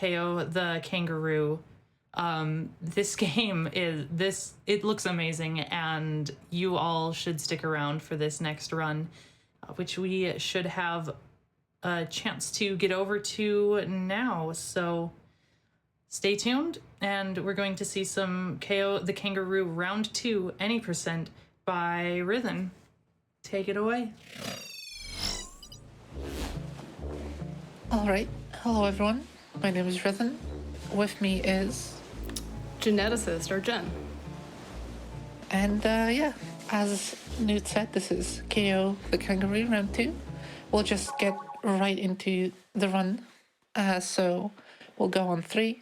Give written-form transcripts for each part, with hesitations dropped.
KO the Kangaroo. This game it looks amazing, and you all should stick around for this next run, which we should have a chance to get over to now. So stay tuned, and we're going to see some KO the Kangaroo round 2 any percent by Rythin. Take it away. Alright, hello everyone. My name is rythin. With me is Jenneticist, or Jen. And as Newt said, this is KO the Kangaroo round 2. We'll just get right into the run. So we'll go on 3,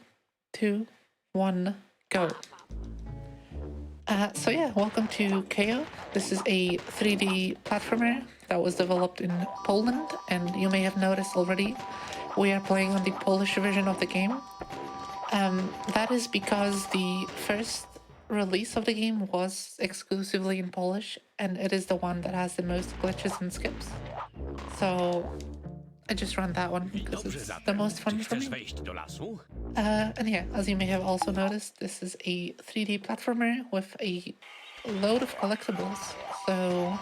2, 1, go. Welcome to KO. This is a 3D platformer that was developed in Poland, and you may have noticed already we are playing on the Polish version of the game. That is because the first release of the game was exclusively in Polish, and it is the one that has the most glitches and skips. So I just ran that one because it's the most fun for me. As you may have also noticed, this is a 3D platformer with a load of collectibles. So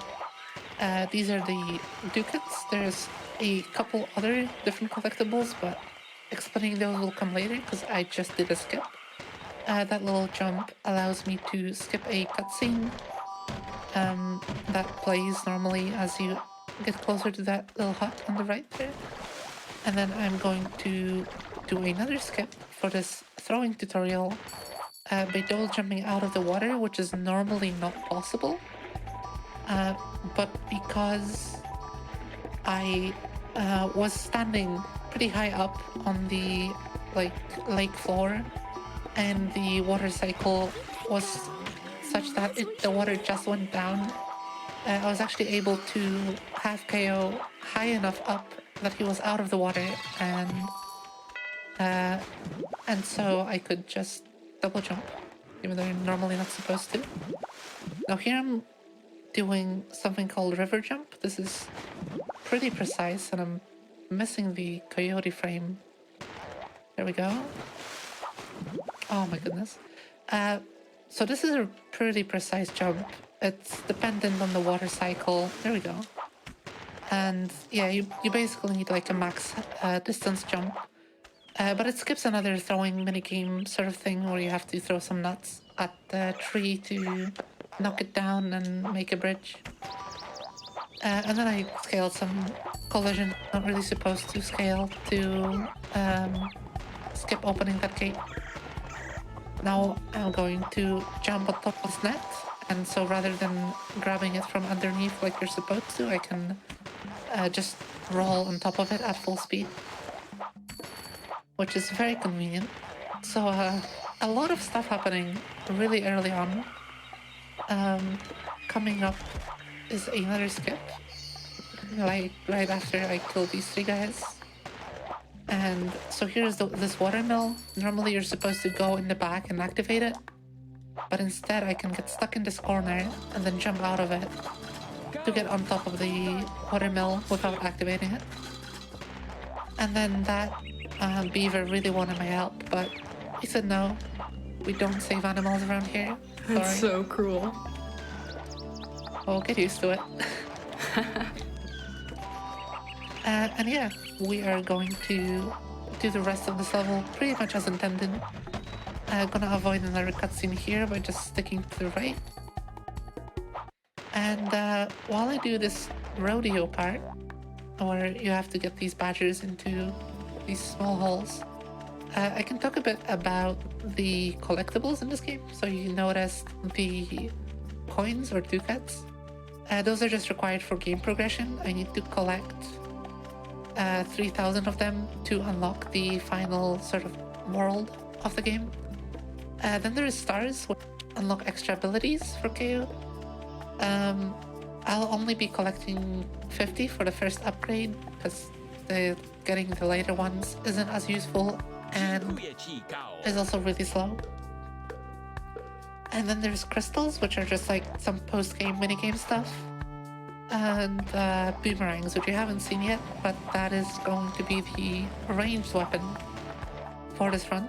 these are the ducats. There's a couple other different collectibles, but explaining those will come later because I just did a skip. That little jump allows me to skip a cutscene that plays normally as you get closer to that little hut on the right there. And then I'm going to do another skip for this throwing tutorial by double jumping out of the water, which is normally not possible. But because I was standing pretty high up on the lake floor, and the water cycle was such that the water just went down, I was actually able to have KO high enough up that he was out of the water, and so I could just double jump, even though you're normally not supposed to. Now here I'm doing something called river jump. This is pretty precise, and I'm missing the coyote frame. There we go. Oh my goodness. So this is a pretty precise jump. It's dependent on the water cycle. There we go. And yeah, you basically need like a max distance jump. But it skips another throwing minigame sort of thing where you have to throw some nuts at the tree to knock it down and make a bridge. And then I scaled some collision, not really supposed to scale, to skip opening that gate. Now I'm going to jump on top of this net, and so rather than grabbing it from underneath like you're supposed to, I can just roll on top of it at full speed, which is very convenient. So a lot of stuff happening really early on. Coming up is another skip, like right after I kill these 3 guys. And so here's this watermill. Normally you're supposed to go in the back and activate it, but instead I can get stuck in this corner and then jump out of it to get on top of the watermill without activating it. And then that beaver really wanted my help, but he said no, we don't save animals around here. That's so cruel. I'll get used to it. And yeah, we are going to do the rest of this level pretty much as intended. Gonna avoid another cutscene here by just sticking to the right. And while I do this rodeo part, where you have to get these badgers into these small holes, I can talk a bit about the collectibles in this game. So you noticed the coins or ducats. Those are just required for game progression. I need to collect 3,000 of them to unlock the final sort of world of the game. Then there is stars, which unlock extra abilities for KO. I'll only be collecting 50 for the first upgrade, because getting the later ones isn't as useful and is also really slow. And then there's crystals, which are just like some post-game minigame stuff. And boomerangs, which you haven't seen yet, but that is going to be the ranged weapon for this run.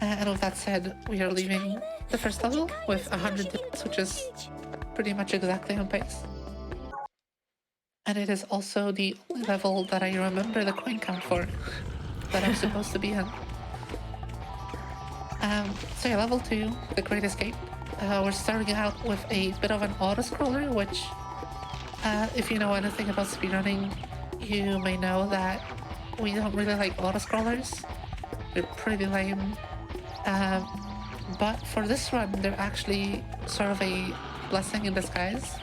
And with that said, we are leaving the first level with 100 dips, which is pretty much exactly on pace. And it is also the only level that I remember the coin count for that I'm supposed to be in. So yeah, level 2, the Great Escape. We're starting out with a bit of an auto-scroller, which, if you know anything about speedrunning, you may know that we don't really like auto-scrollers. They're pretty lame. But for this run, they're actually sort of a blessing in disguise.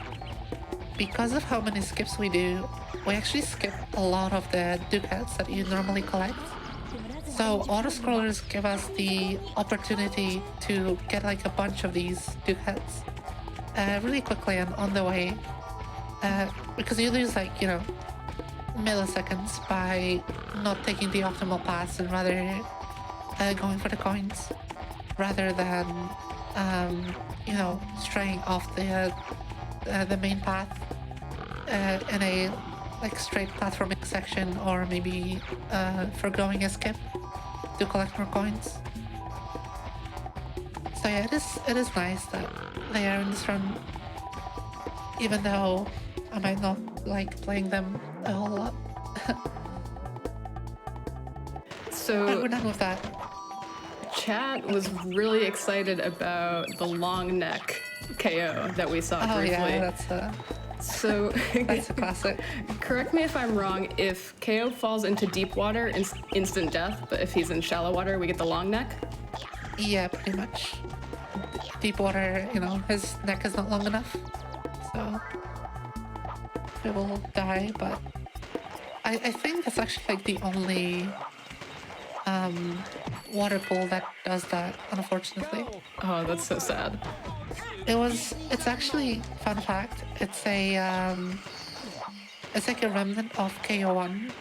Because of how many skips we do, we actually skip a lot of the ducats that you normally collect. So auto-scrollers give us the opportunity to get like a bunch of these ducats really quickly and on the way. Because you lose like, you know, milliseconds by not taking the optimal paths and rather going for the coins rather than, you know, straying off the main path in a like straight platforming section, or maybe forgoing a skip to collect more coins. So yeah, it is nice that they are in this run, even though I might not like playing them a whole lot. So we're done with that. Chat was really excited about the long neck KO that we saw Oh briefly. yeah, So that's a classic. correct me if I'm wrong, if KO falls into deep water, instant death, but if he's in shallow water, we get the long neck? Yeah, pretty much. Deep water, you know, his neck is not long enough, so he will die, but I think that's actually like the only water pool that does that, unfortunately. Oh, that's so sad. It's actually, fun fact, it's like a remnant of KO1,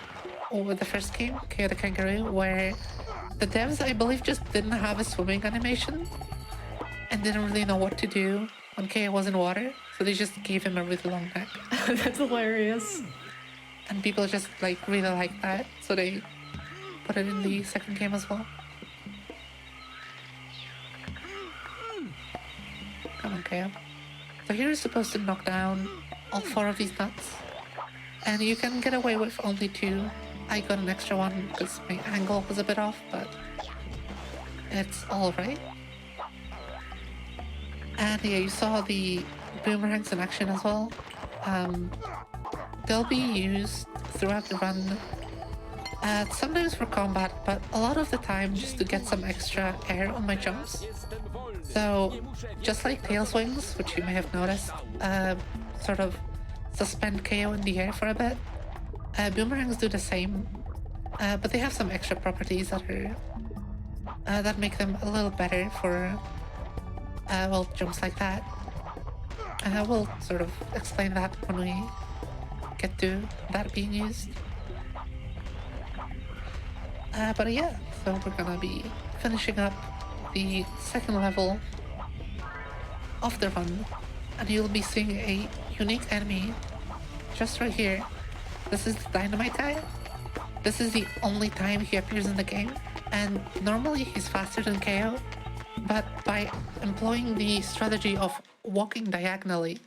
or the first game, KO the Kangaroo, where the devs, I believe, just didn't have a swimming animation and didn't really know what to do when KO was in water, so they just gave him a really long neck. That's hilarious. And people just like really like that, so they put it in the second game as well. Come on, KO. So here is supposed to knock down all 4 of these nuts, and you can get away with only 2. I got an extra one because my angle was a bit off, but it's alright. And yeah, you saw the boomerangs in action as well. They'll be used throughout the run, sometimes for combat, but a lot of the time just to get some extra air on my jumps. So, just like tail swings, which you may have noticed, sort of suspend KO in the air for a bit, boomerangs do the same, but they have some extra properties that are that make them a little better for well, jumps like that. We'll sort of explain that when we get to that being used. But yeah, so we're gonna be finishing up the second level of the run, and you'll be seeing a unique enemy just right here. This is the Dynamite guy. This is the only time he appears in the game, and normally he's faster than KO, but by employing the strategy of walking diagonally,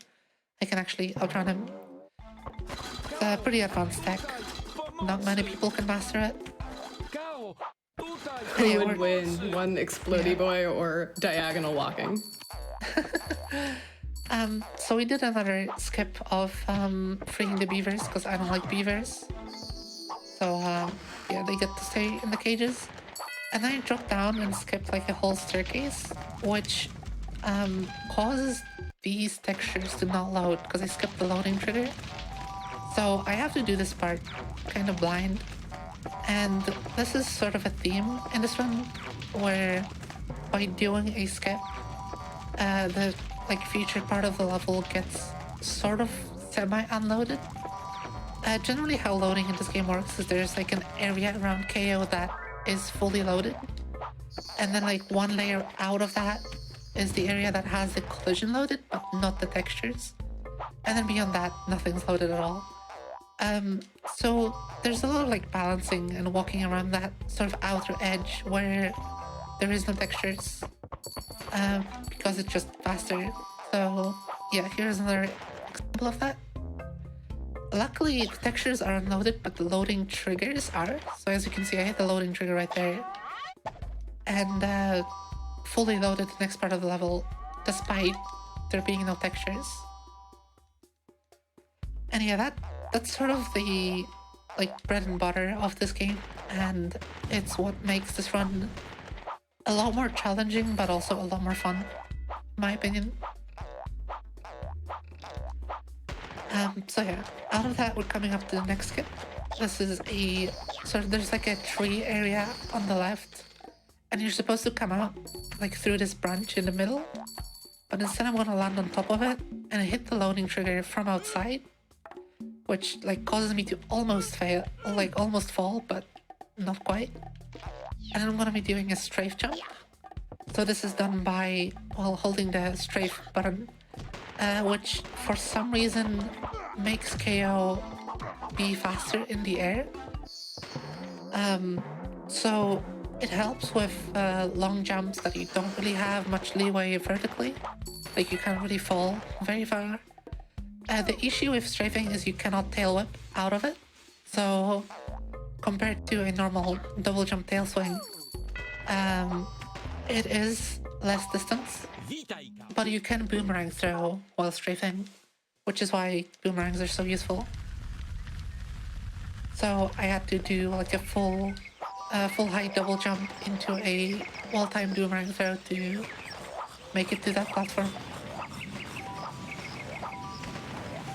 I can actually outrun him. It's a pretty advanced tech. Not many people can master it. Who would win, one explodey boy or diagonal walking? So we did another skip of freeing the beavers because I don't like beavers. So yeah, they get to stay in the cages. And then I dropped down and skipped like a whole staircase, which causes these textures to not load because I skipped the loading trigger. So I have to do this part kind of blind. And this is sort of a theme in this one, where by doing a skip, the like future part of the level gets sort of semi-unloaded. Generally how loading in this game works is there's like an area around KO that is fully loaded, and then like one layer out of that is the area that has the collision loaded but not the textures, and then beyond that nothing's loaded at all. So there's a lot of like balancing and walking around that sort of outer edge where there is no textures, because it's just faster. So yeah, here's another example of that. Luckily, the textures are unloaded, but the loading triggers are. So as you can see, I hit the loading trigger right there, and fully loaded the next part of the level, despite there being no textures. And yeah, that's sort of the like bread and butter of this game, and it's what makes this run a lot more challenging, but also a lot more fun, in my opinion. So yeah, out of that, we're coming up to the next skip. This is a sort of, there's like a tree area on the left, and you're supposed to come out like through this branch in the middle, but instead I'm gonna land on top of it, and I hit the loading trigger from outside, which like causes me to almost fail, like almost fall, but not quite. And then I'm gonna be doing a strafe jump. So this is done by, well, holding the strafe button, which for some reason makes KO be faster in the air. So it helps with long jumps that you don't really have much leeway vertically. Like you can't really fall very far. The issue with strafing is you cannot tail whip out of it. So compared to a normal double jump tail swing, it is less distance, but you can boomerang throw while strafing, which is why boomerangs are so useful. So I had to do like a full height double jump into a wall-time boomerang throw to make it to that platform.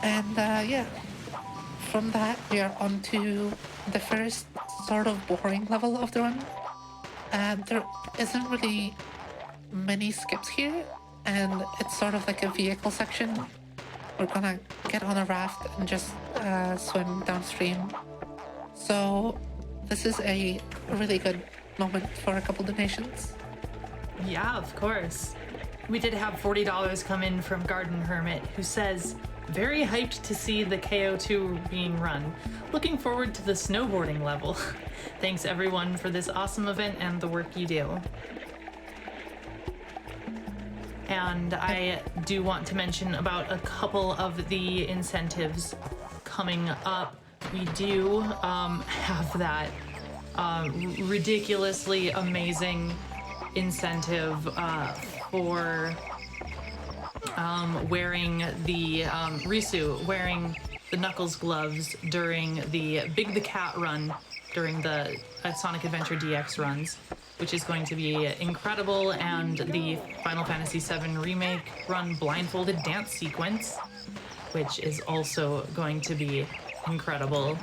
And yeah, from that we are on to the first sort of boring level of the run. There isn't really many skips here, and it's sort of like a vehicle section. We're gonna get on a raft and just swim downstream. So this is a really good moment for a couple donations. Yeah, of course. We did have $40 come in from Garden Hermit, who says, very hyped to see the KO2 being run. Looking forward to the snowboarding level. Thanks everyone for this awesome event and the work you do. And I do want to mention about a couple of the incentives coming up. We do have that ridiculously amazing incentive for wearing the Risu wearing the Knuckles gloves during the Big the Cat run during the Sonic Adventure DX runs, which is going to be incredible, and the Final Fantasy VII Remake run blindfolded dance sequence, which is also going to be incredible.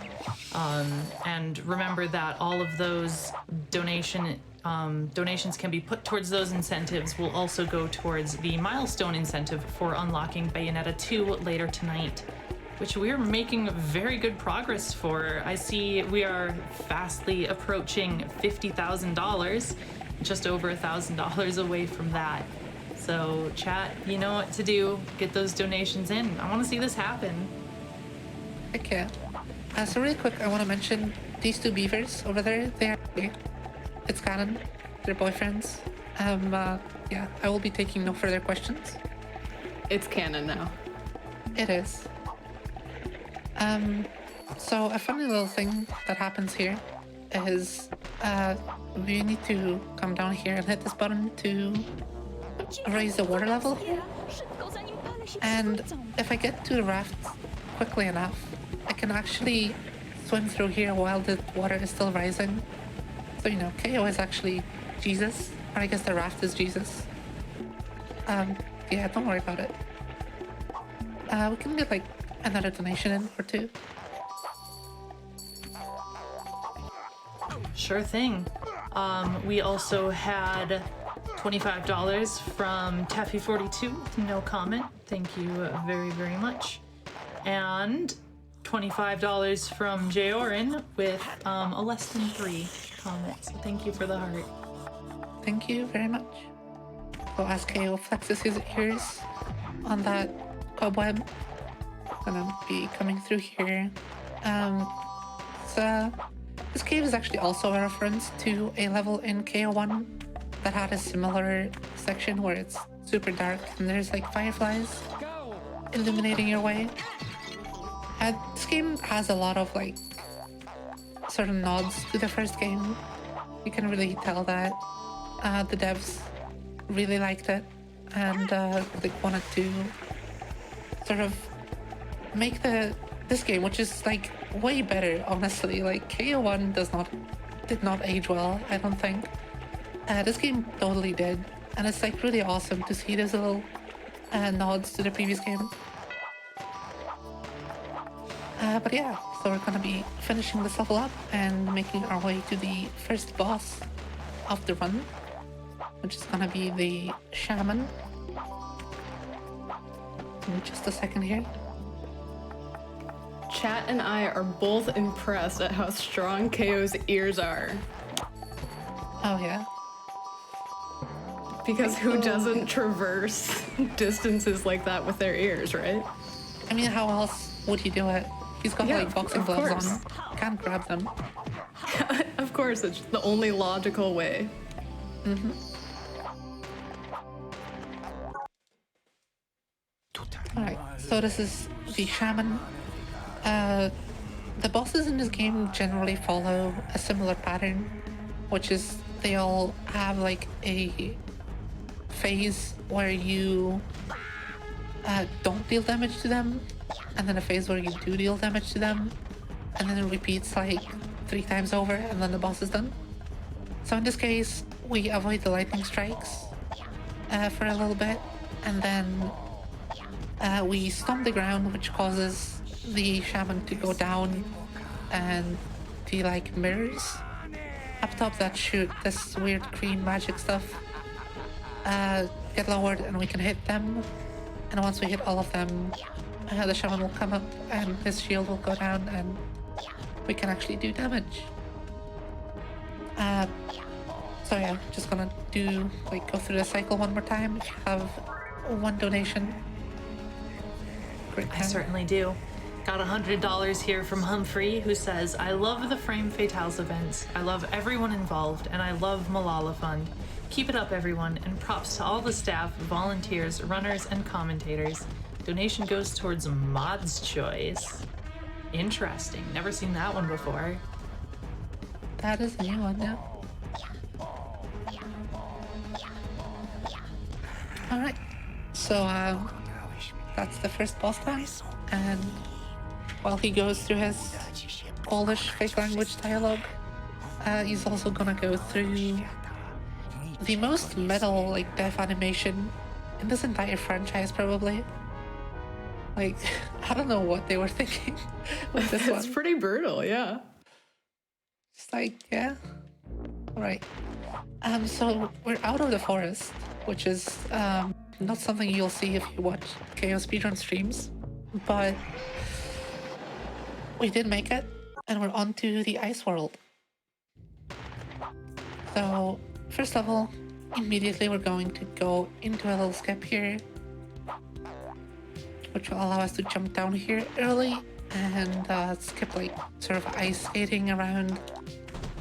And remember that all of those donations can be put towards those incentives. Will also go towards the milestone incentive for unlocking Bayonetta 2 later tonight, which we're making very good progress for. I see we are fastly approaching $50,000, just over $1,000 away from that. So chat, you know what to do. Get those donations in. I want to see this happen. Heck yeah. So really quick, I want to mention these two beavers over there. They are gay. It's canon. They're boyfriends. Yeah, I will be taking no further questions. It's canon now. It is. So a funny little thing that happens here is we need to come down here and hit this button to raise the water level here. And if I get to the raft quickly enough, I can actually swim through here while the water is still rising. So, you know, KO is actually Jesus, or I guess the raft is Jesus. Yeah, don't worry about it. We can get like another donation in or two. Sure thing. We also had $25 from Taffy42, no comment. Thank you very, very much. And $25 from Jaorin with a less than 3 comment. So thank you for the heart. Thank you very much. So as KO flexes his ears on that cobweb, I'm gonna be coming through here So this cave is actually also a reference to a level in KO1 that had a similar section where it's super dark and there's like fireflies illuminating your way. This game has a lot of like sort of nods to the first game. You can really tell that the devs really liked it and they wanted to sort of make this game, which is like way better, honestly. Like KO1 did not age well, I don't think. This game totally did, and it's like really awesome to see those little nods to the previous game. But yeah, so we're gonna be finishing this level up and making our way to the first boss of the run, which is gonna be the shaman. In just a second here. Chat and I are both impressed at how strong KO's ears are. Oh yeah. Because who doesn't traverse distances like that with their ears, right? I mean, how else would you do it? He's got like boxing gloves on. Can't grab them. Of course, it's the only logical way. Mm-hmm. Alright, so this is the shaman. The bosses in this game generally follow a similar pattern, which is they all have like a phase where you don't deal damage to them, and then a phase where you do deal damage to them, and then it repeats like 3 times over, and then the boss is done. So in this case, we avoid the lightning strikes for a little bit, and then we stomp the ground, which causes the shaman to go down and be like mirrors up top that shoot this weird green magic stuff. Get lowered and we can hit them, and once we hit all of them, the shaman will come up and his shield will go down and we can actually do damage. So yeah, just gonna go through the cycle one more time. If you have 1 donation, great time. I certainly do. Got $100 here from Humphrey, who says, I love the Frame Fatales events. I love everyone involved, and I love Malala Fund. Keep it up, everyone, and props to all the staff, volunteers, runners, and commentators. Donation goes towards Mod's Choice. Interesting. Never seen that one before. That is a new one now. Alright, so that's the first boss time, and while he goes through his Polish fake language dialogue, he's also gonna go through the most metal like death animation in this entire franchise, probably. Like, I don't know what they were thinking with this one. It's pretty brutal, yeah. Just like, yeah. Alright. So we're out of the forest, which is not something you'll see if you watch KO speedrun streams, but we did make it, and we're on to the ice world. So, first level, immediately we're going to go into a little skip here, which will allow us to jump down here early and skip like sort of ice skating around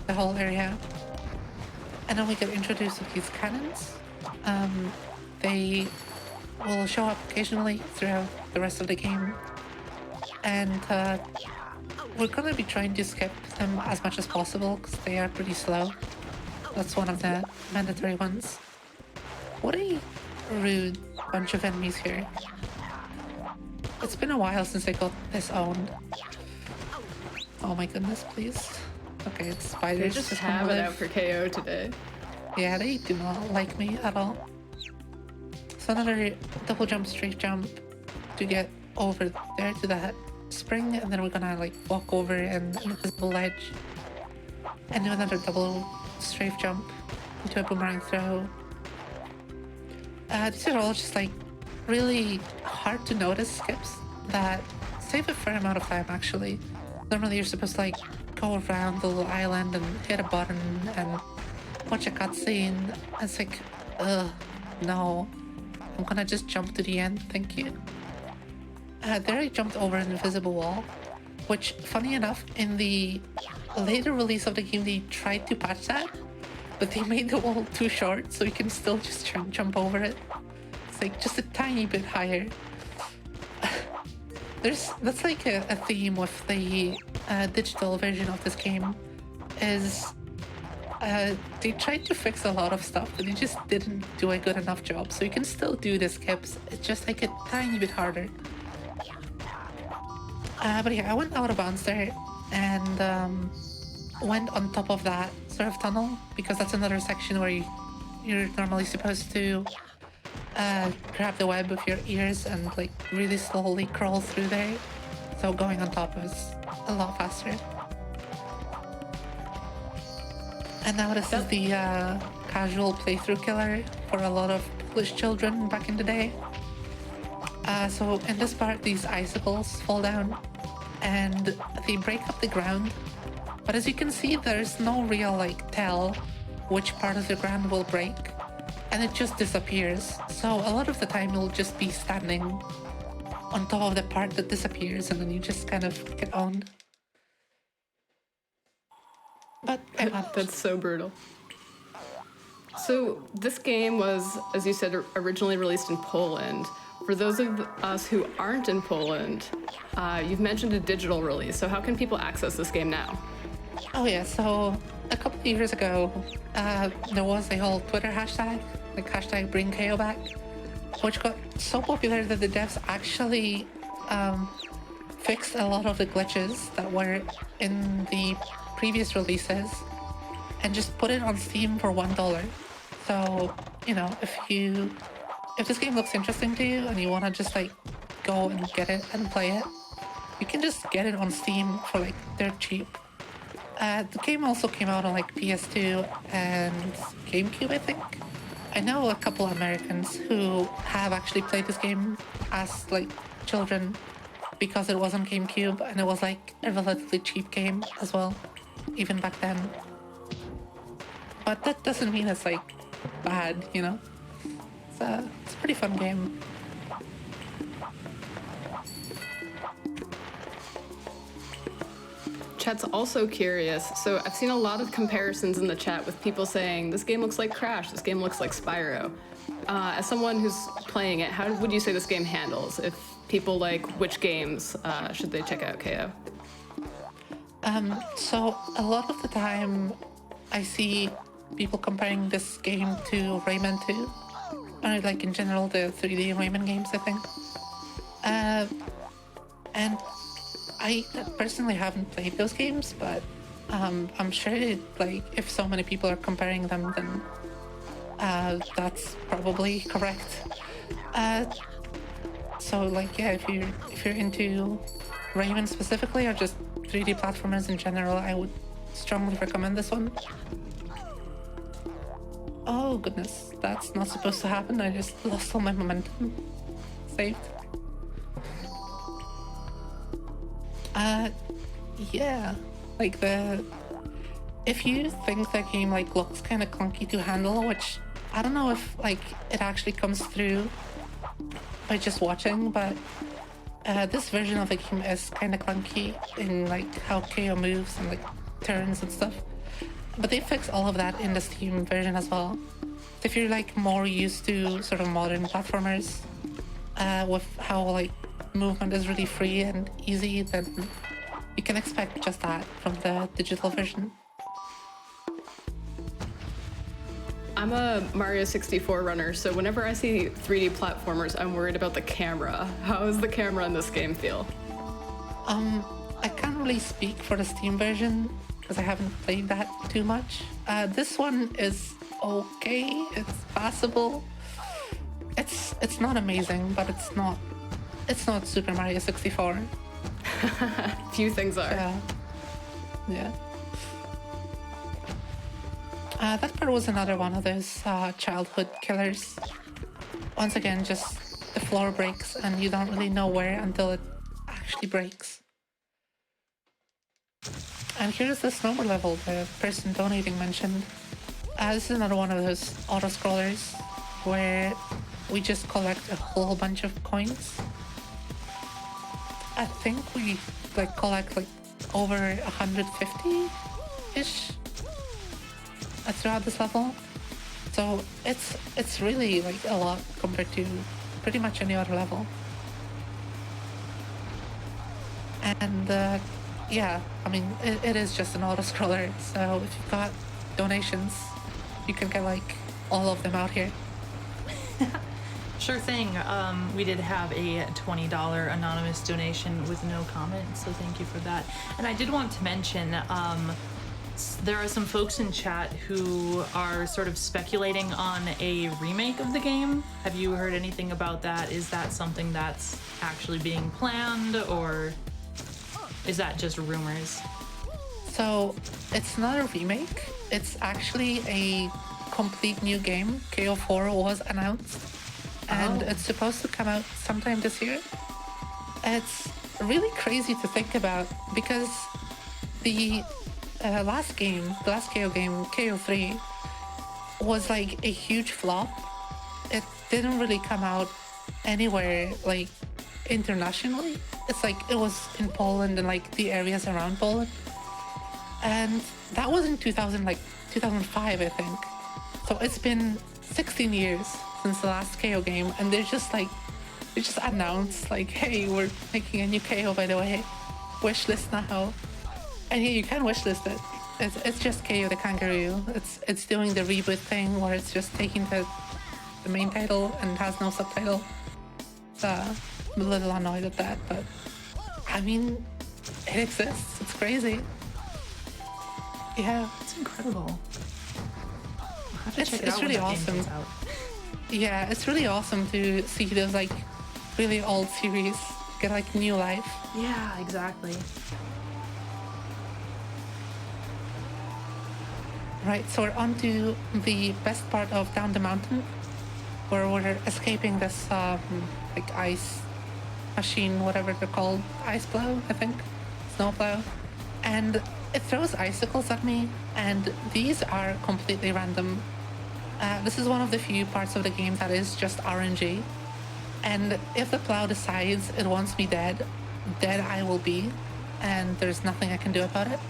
the whole area. And then we get introduced to these cannons. They will show up occasionally throughout the rest of the game, and we're gonna be trying to skip them as much as possible because they are pretty slow. That's one of the mandatory ones. What a rude bunch of enemies here. It's been a while since I got this owned. Oh my goodness, please. Okay, it's spiders. They just have it out for KO today. Yeah, they do not like me at all. So another double jump, straight jump to get over there to that spring, and then we're gonna like walk over an invisible ledge and do another double strafe jump into a boomerang throw. These are all just like really hard to notice skips that save a fair amount of time actually. Normally you're supposed to like go around the little island and hit a button and watch a cutscene. It's like, ugh, no. I'm gonna just jump to the end, thank you. There I jumped over an invisible wall, which, funny enough, in the later release of the game, they tried to patch that, but they made the wall too short, so you can still just jump over it. It's like just a tiny bit higher. That's like a theme with the digital version of this game, is they tried to fix a lot of stuff, but they just didn't do a good enough job. So you can still do the skips, it's just like a tiny bit harder. But yeah, I went out of bounds there and went on top of that sort of tunnel, because that's another section where you're normally supposed to grab the web with your ears and like really slowly crawl through there. So going on top is a lot faster. And now this is the casual playthrough killer for a lot of Polish children back in the day. So in this part, these icicles fall down and they break up the ground. But as you can see, there's no real like tell which part of the ground will break, and it just disappears. So a lot of the time you'll just be standing on top of the part that disappears, and then you just kind of get owned. But That's so brutal. So this game was, as you said, originally released in Poland. For those of us who aren't in Poland, you've mentioned a digital release. So how can people access this game now? Oh yeah, so a couple of years ago, there was a whole Twitter hashtag, like hashtag Bring KO Back, which got so popular that the devs actually fixed a lot of the glitches that were in the previous releases and just put it on Steam for $1. So, you know, if this game looks interesting to you and you want to just like go and get it and play it, you can just get it on Steam for like dirt cheap. The game also came out on like PS2 and GameCube, I think. I know a couple of Americans who have actually played this game as like children because it was on GameCube and it was like a relatively cheap game as well, even back then. But that doesn't mean it's like bad, you know? It's a pretty fun game. Chat's also curious. So I've seen a lot of comparisons in the chat with people saying, this game looks like Crash, this game looks like Spyro. As someone who's playing it, how would you say this game handles? If people like which games should they check out, KO? So a lot of the time I see people comparing this game to Rayman 2, or like in general the 3D Rayman games, I think. And I personally haven't played those games, but I'm sure like if so many people are comparing them, then that's probably correct. So like yeah, if you're into Rayman specifically or just 3D platformers in general, I would strongly recommend this one. Oh goodness, that's not supposed to happen. I just lost all my momentum. Saved. Yeah, like if you think that game like looks kind of clunky to handle, which I don't know if like it actually comes through by just watching, but this version of the game is kind of clunky in like how KO moves and like turns and stuff. But they fix all of that in the Steam version as well. If you're like more used to sort of modern platformers with how like movement is really free and easy, then you can expect just that from the digital version. I'm a Mario 64 runner, so whenever I see 3D platformers, I'm worried about the camera. How does the camera in this game feel? I can't really speak for the Steam version because I haven't played that too much. This one is okay, it's passable. It's not amazing, but it's not Super Mario 64. Few things are. Yeah. That part was another one of those childhood killers. Once again, just the floor breaks and you don't really know where until it actually breaks. And here's the snowboard level the person donating mentioned. This is another one of those auto-scrollers where we just collect a whole bunch of coins. I think we like collect like over 150-ish throughout this level. So it's really like a lot compared to pretty much any other level. And yeah, I mean, it is just an auto-scroller, so if you've got donations, you can get like all of them out here. Sure thing. We did have a $20 anonymous donation with no comment, so thank you for that. And I did want to mention, there are some folks in chat who are sort of speculating on a remake of the game. Have you heard anything about that? Is that something that's actually being planned, or is that just rumors? So it's not a remake. It's actually a complete new game. KO4 was announced, and it's supposed to come out sometime this year. It's really crazy to think about because the last KO game, KO3, was like a huge flop. It didn't really come out anywhere like internationally. It's like it was in Poland and like the areas around Poland, and that was in 2005, I think. So it's been 16 years since the last KO game, and they just announced like, hey, we're making a new KO, by the way, wishlist now. And yeah, you can wishlist it. It's just KO the Kangaroo. It's doing the reboot thing where it's just taking the main title and has no subtitle. So I'm a little annoyed at that, but I mean, it exists. It's crazy. Yeah, It's incredible. I'll have to check it it's out really when that game awesome. comes out. Yeah, it's really awesome to see those like really old series get like new life. Yeah, exactly. Right, so we're on to the best part of Down the Mountain, where we're escaping this like ice machine, whatever they're called, ice plow, I think, snow plow, and it throws icicles at me, and these are completely random. This is one of the few parts of the game that is just RNG, and if the plow decides it wants me dead I will be, and there's nothing I can do about it.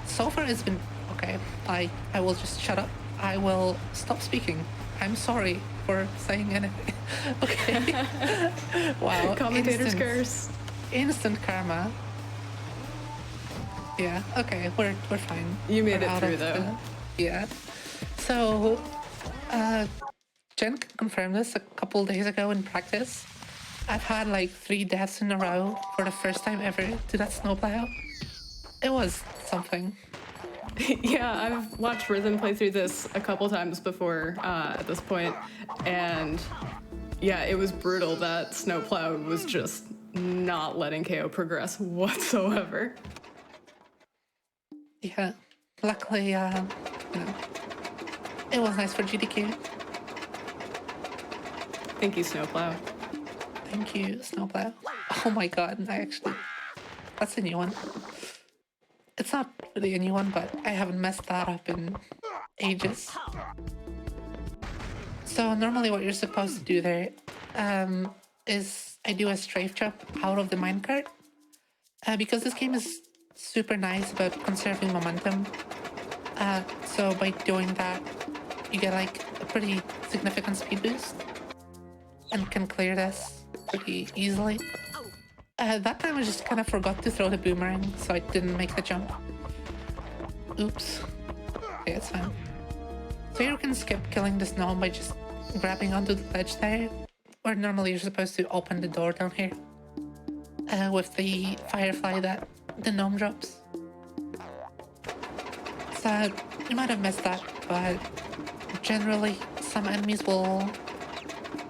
So far it's been okay. I will just shut up. I will stop speaking. I'm sorry for saying anything. Okay. Wow. Commentator's curse. Instant karma. Yeah. Okay. We're fine. You made We're it out through of though. Yeah. So, Jen confirmed this a couple days ago in practice. I've had like 3 deaths in a row for the first time ever to that snowplow. It was something. Yeah, I've watched Rythin play through this a couple times before at this point, and yeah, it was brutal. That snowplow was just not letting KO progress whatsoever. Yeah. Luckily, you know, it was nice for GDQ. Thank you, snowplow. Thank you, snowplow. Oh my god, that's a new one. It's not really a new one, but I haven't messed that up in ages. So normally what you're supposed to do there is I do a strafe jump out of the minecart. Because this game is super nice about conserving momentum. So by doing that, you get like a pretty significant speed boost and can clear this pretty easily. That time I just kind of forgot to throw the boomerang, so I didn't make the jump. Oops. Okay, it's fine. So you can skip killing this gnome by just grabbing onto the ledge there, or normally you're supposed to open the door down here with the firefly that the gnome drops. So you might have missed that, but generally some enemies will,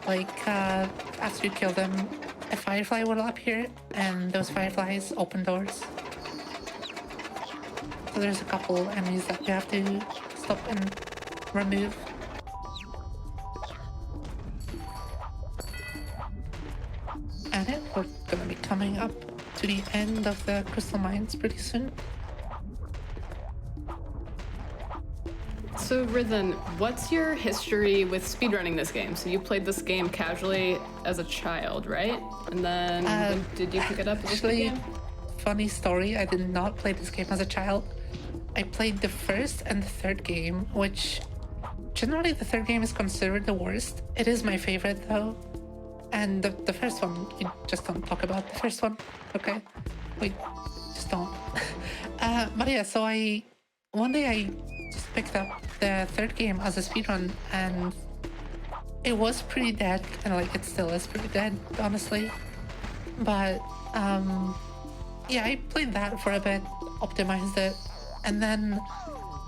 like, after you kill them, a firefly will appear, and those fireflies open doors. So there's a couple enemies that you have to stop and remove. And we're gonna be coming up to the end of the crystal mines pretty soon. So Rythin, what's your history with speedrunning this game? So you played this game casually as a child, right? And then when did you pick it up as a speed Actually, game? funny story. I did not play this game as a child. I played the first and the third game, which generally the third game is considered the worst. It is my favorite though. And the first one, you just don't talk about the first one, okay? Wait, just don't. But yeah, so one day I just picked up the third game as a speedrun, and it was pretty dead, and like it still is pretty dead, honestly. But yeah, I played that for a bit, optimized it, and then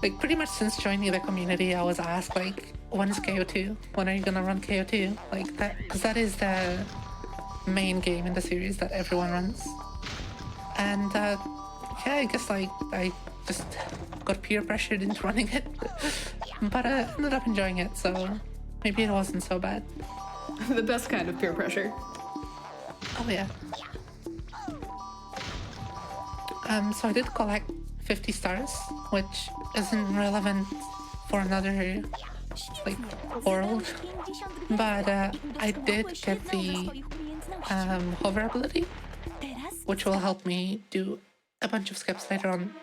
like pretty much since joining the community, I was asked like, when is KO2? When are you gonna run KO2? Like that, because that is the main game in the series that everyone runs. And yeah, I guess like I just got peer pressured into running it, but I ended up enjoying it, so maybe it wasn't so bad. The best kind of peer pressure. Oh yeah. So I did collect 50 stars, which isn't relevant for another like world, but I did get the hover ability, which will help me do a bunch of skips later on.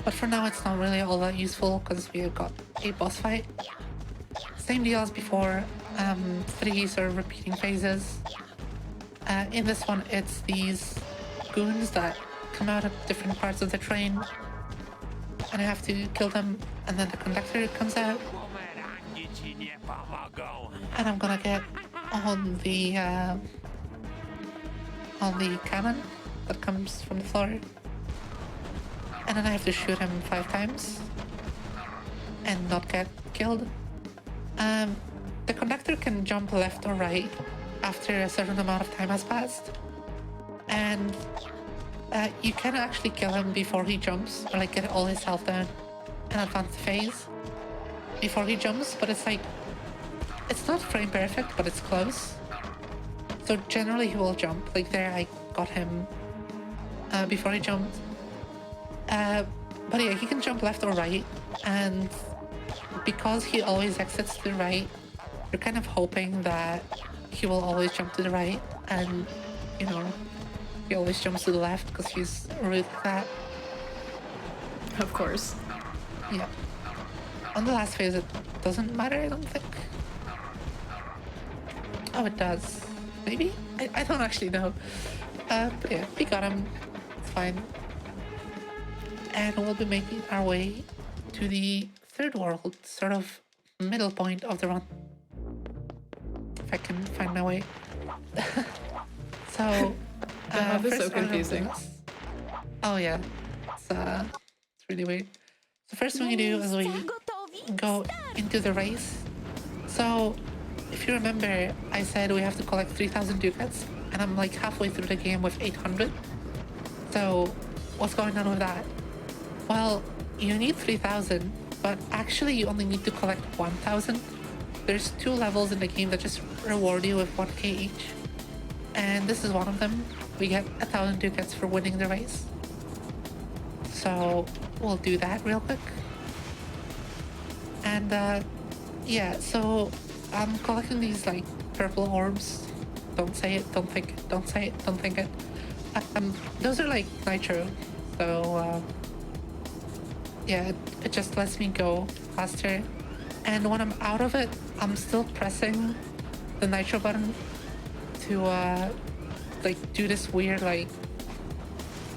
But for now, it's not really all that useful because we got a boss fight. Same deal as before, 3 sort of repeating phases. In this one, it's these goons that come out of different parts of the train, and I have to kill them, and then the conductor comes out, and I'm gonna get on the cannon that comes from the floor, and then I have to shoot him 5 times and not get killed. The conductor can jump left or right after a certain amount of time has passed, and you can actually kill him before he jumps, or like get all his health down and advance the phase before he jumps, but it's like, it's not frame perfect, but it's close. So generally he will jump. Like there I got him before he jumped. But yeah, he can jump left or right, and because he always exits to the right, you're kind of hoping that he will always jump to the right, and you know, he always jumps to the left because he's really that. Of course. Yeah. On the last phase, it doesn't matter, I don't think. Oh, it does. Maybe? I don't actually know. But yeah, we got him. It's fine. And we'll be making our way to the third world, sort of middle point of the run. If I can find my way. So, The hub is so first order of confusing. business. Oh yeah, it's really weird. The first thing we do is we go into the race. So, if you remember, I said we have to collect 3,000 ducats, and I'm like halfway through the game with 800. So, what's going on with that? Well, you need 3,000, but actually you only need to collect 1,000. There's 2 levels in the game that just reward you with 1k each, and this is one of them. We get 1,000 ducats for winning the race. So we'll do that real quick. And yeah, so I'm collecting these like purple orbs. Don't say it, don't think it, don't say it, don't think it. Those are like nitro. So yeah, it just lets me go faster. And when I'm out of it, I'm still pressing the nitro button to like do this weird like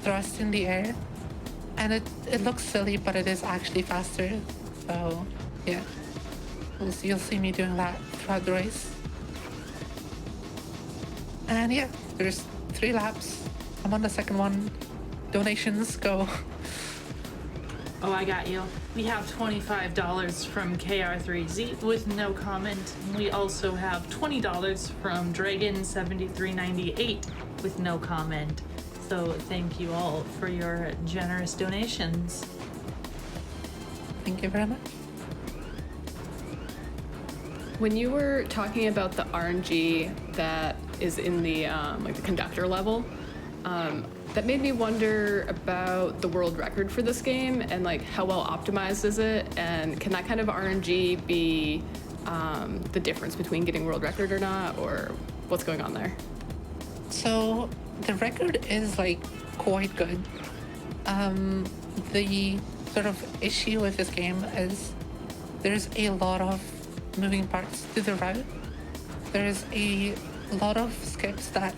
thrust in the air, and it looks silly, but it is actually faster. So yeah, you'll see me doing that throughout the race. And yeah, there's 3 laps. I'm on the second one. Donations go. Oh, I got you. We have $25 from KR3Z with no comment. We also have $20 from Dragon7398 with no comment. So thank you all for your generous donations. Thank you very much. When you were talking about the RNG that is in the like the conductor level, that made me wonder about the world record for this game and like how well optimized is it, and can that kind of RNG be the difference between getting world record or not, or what's going on there? So the record is like quite good. The sort of issue with this game is there's a lot of moving parts to the route. There's a lot of skips that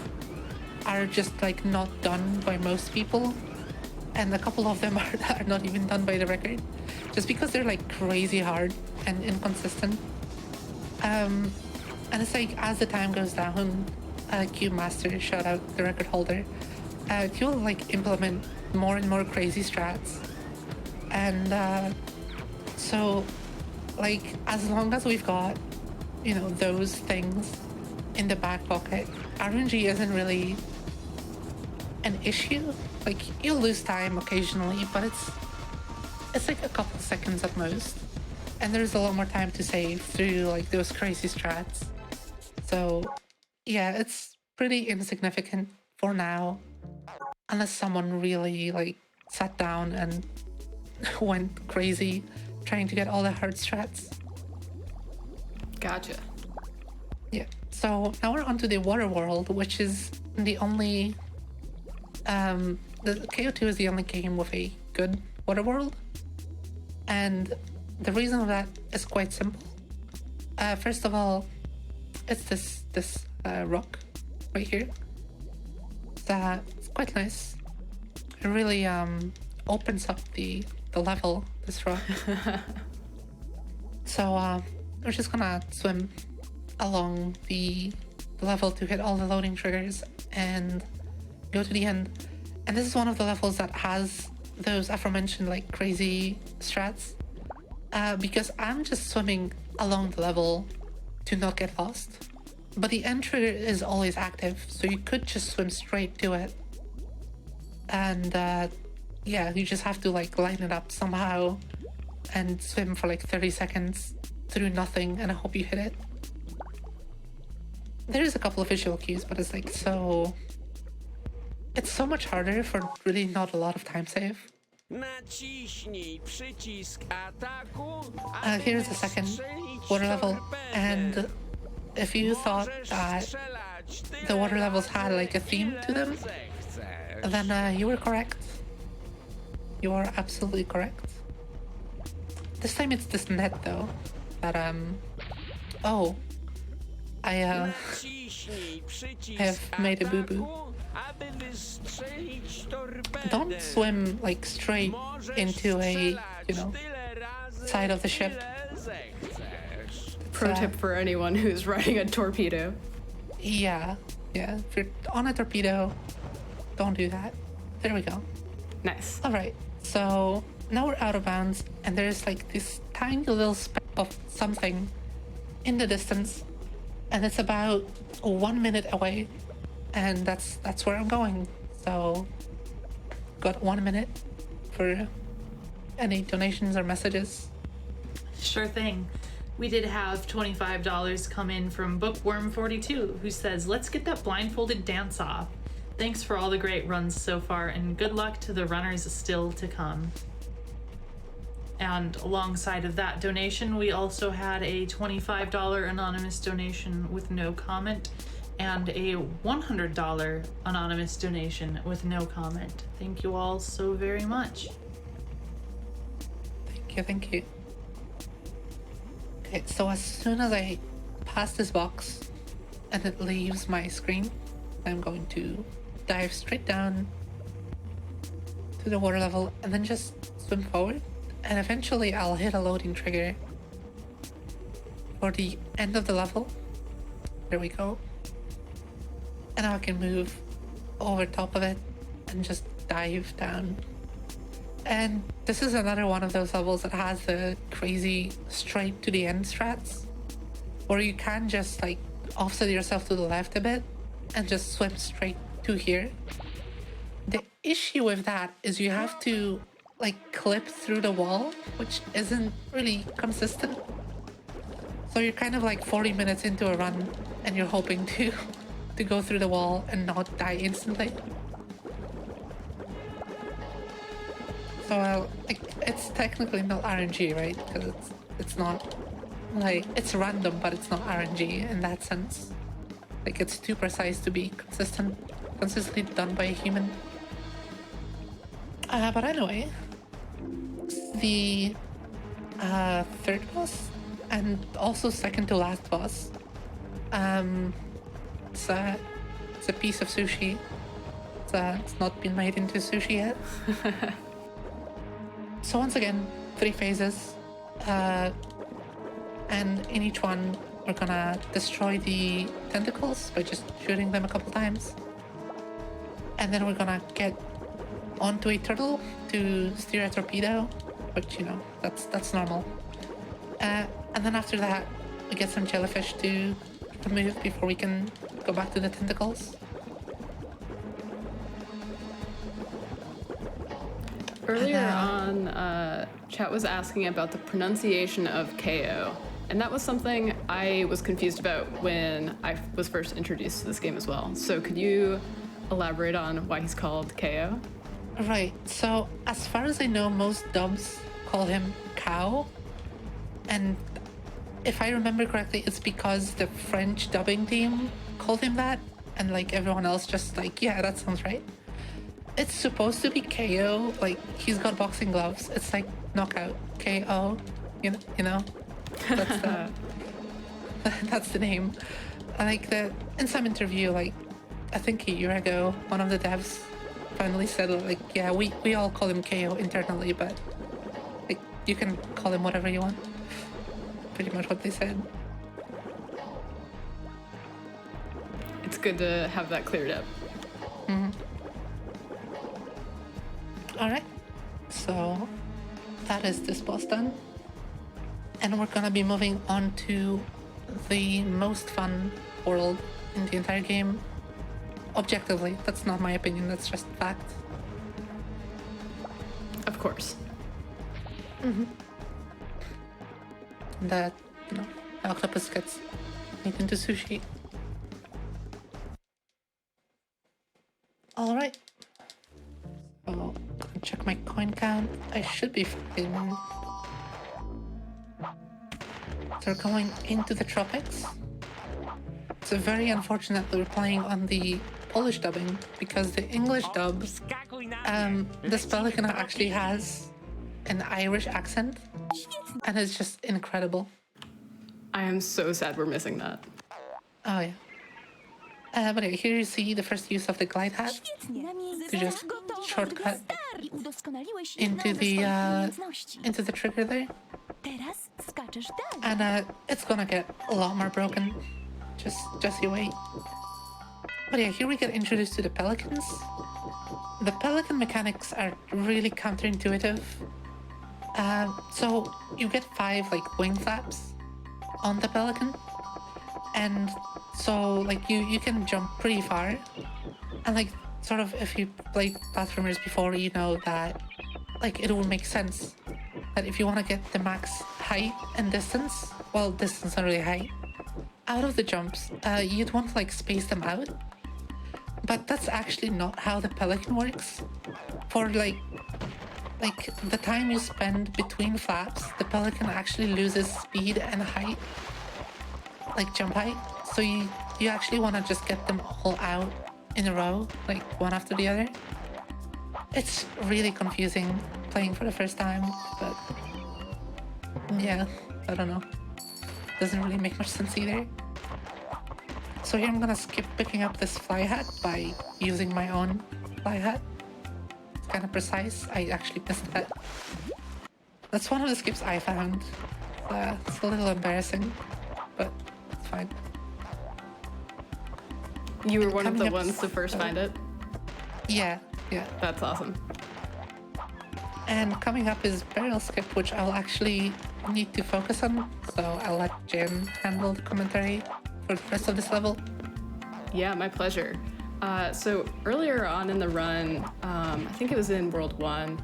are just like not done by most people, and a couple of them are not even done by the record, just because they're like crazy hard and inconsistent. And it's like as the time goes down, Cube Master, shout out the record holder, he'll like implement more and more crazy strats, and so like as long as we've got, you know, those things in the back pocket, RNG isn't really an issue. Like you'll lose time occasionally, but it's like a couple seconds at most, and there's a lot more time to save through like those crazy strats. So yeah, it's pretty insignificant for now, unless someone really like sat down and went crazy trying to get all the hard strats. Gotcha. Yeah, so now we're onto the water world, which is the only the KO2 is the only game with a good water world, and the reason of that is quite simple. First of all, it's this rock right here. It's quite nice. It really opens up the level, this rock. So we're just gonna swim along the level to hit all the loading triggers and go to the end. And this is one of the levels that has those aforementioned like crazy strats, because I'm just swimming along the level to not get lost, but the end trigger is always active, so you could just swim straight to it, and yeah, you just have to like line it up somehow and swim for like 30 seconds through nothing and I hope you hit it. There is a couple of visual cues, but it's like it's so much harder for really not a lot of time save. Here's the second water level, and if you thought that the water levels had like a theme to them, then you were correct. You are absolutely correct. This time it's this net though, that oh, I have made a boo-boo. Don't swim like straight into a, you know, side of the ship. Pro tip for anyone who's riding a torpedo. Yeah. If you're on a torpedo, don't do that. There we go. Nice. All right. So now we're out of bounds, and there's like this tiny little speck of something in the distance, and it's about 1 minute away, and that's where I'm going. So got 1 minute for any donations or messages. Sure thing. We did have $25 come in from Bookworm42, who says, "Let's get that blindfolded dance off. Thanks for all the great runs so far, and good luck to the runners still to come." And alongside of that donation, we also had a $25 anonymous donation with no comment and a $100 anonymous donation with no comment. Thank you all so very much. Thank you. Okay, so as soon as I pass this box and it leaves my screen, I'm going to dive straight down to the water level and then just swim forward, and eventually I'll hit a loading trigger for the end of the level. There we go. And now I can move over top of it and just dive down. And this is another one of those levels that has the crazy straight to the end strats, where you can just like offset yourself to the left a bit and just swim straight to here. The issue with that is you have to like clip through the wall, which isn't really consistent. So you're kind of like 40 minutes into a run and you're hoping to go through the wall and not die instantly. So it's technically not RNG, right? Because it's not like, it's random, but it's not RNG in that sense. Like, it's too precise to be consistent. consistently done by a human. But anyway, the third boss and also second to last boss. It's a piece of sushi. It's not been made into sushi yet. So once again, 3 phases. And in each one, we're gonna destroy the tentacles by just shooting them a couple times. And then we're gonna get onto a turtle to steer a torpedo, which, you know, that's normal. And then after that, we get some jellyfish to remove before we can go back to the tentacles. Earlier on, chat was asking about the pronunciation of KO, and that was something I was confused about when I was first introduced to this game as well. So could you elaborate on why he's called KO? Right, so as far as I know, most dubs call him Cow, and if I remember correctly, it's because the French dubbing team called him that, and like everyone else just like, yeah, that sounds right. It's supposed to be KO, like he's got boxing gloves. It's like knockout, KO, you know. That's the that's the name. Like in some interview, like I think a year ago, one of the devs finally said like, yeah, we all call him KO internally, but like you can call him whatever you want. Pretty much what they said. It's good to have that cleared up. Mm-hmm. Alright, so that is this boss done. And we're gonna be moving on to the most fun world in the entire game. Objectively, that's not my opinion, that's just fact. Of course. Mm-hmm. That, you know, the octopus gets made into sushi. Alright. So, check my coin count. I should be fine. So we're going into the tropics. It's very unfortunate that we're playing on the Polish dubbing because the English dub, this pelican actually has an Irish accent and it's just incredible. I am so sad we're missing that. Oh yeah. But anyway, here you see the first use of the glide hat to just shortcut into the trigger there. And it's gonna get a lot more broken. Just you wait. But yeah, here we get introduced to the pelicans. The pelican mechanics are really counterintuitive. So you get 5 like wing flaps on the pelican, and so like you can jump pretty far, and like sort of if you played platformers before, you know that like it will make sense that if you want to get the max height and distance, well, distance not really height, out of the jumps, you'd want to like space them out. But that's actually not how the pelican works. For like the time you spend between flaps, the pelican actually loses speed and height, like jump height. So you actually want to just get them all out in a row, like one after the other. It's really confusing playing for the first time, but yeah, I don't know. Doesn't really make much sense either. So here I'm gonna skip picking up this fly hat by using my own fly hat. It's kind of precise. I actually missed that. That's one of the skips I found. It's a little embarrassing, but it's fine. You were one of the ones to first find it? Yeah. That's awesome. And coming up is barrel skip, which I'll actually need to focus on, so I'll let Jen handle the commentary for the rest of this level. Yeah, my pleasure. So earlier on in the run, I think it was in World 1,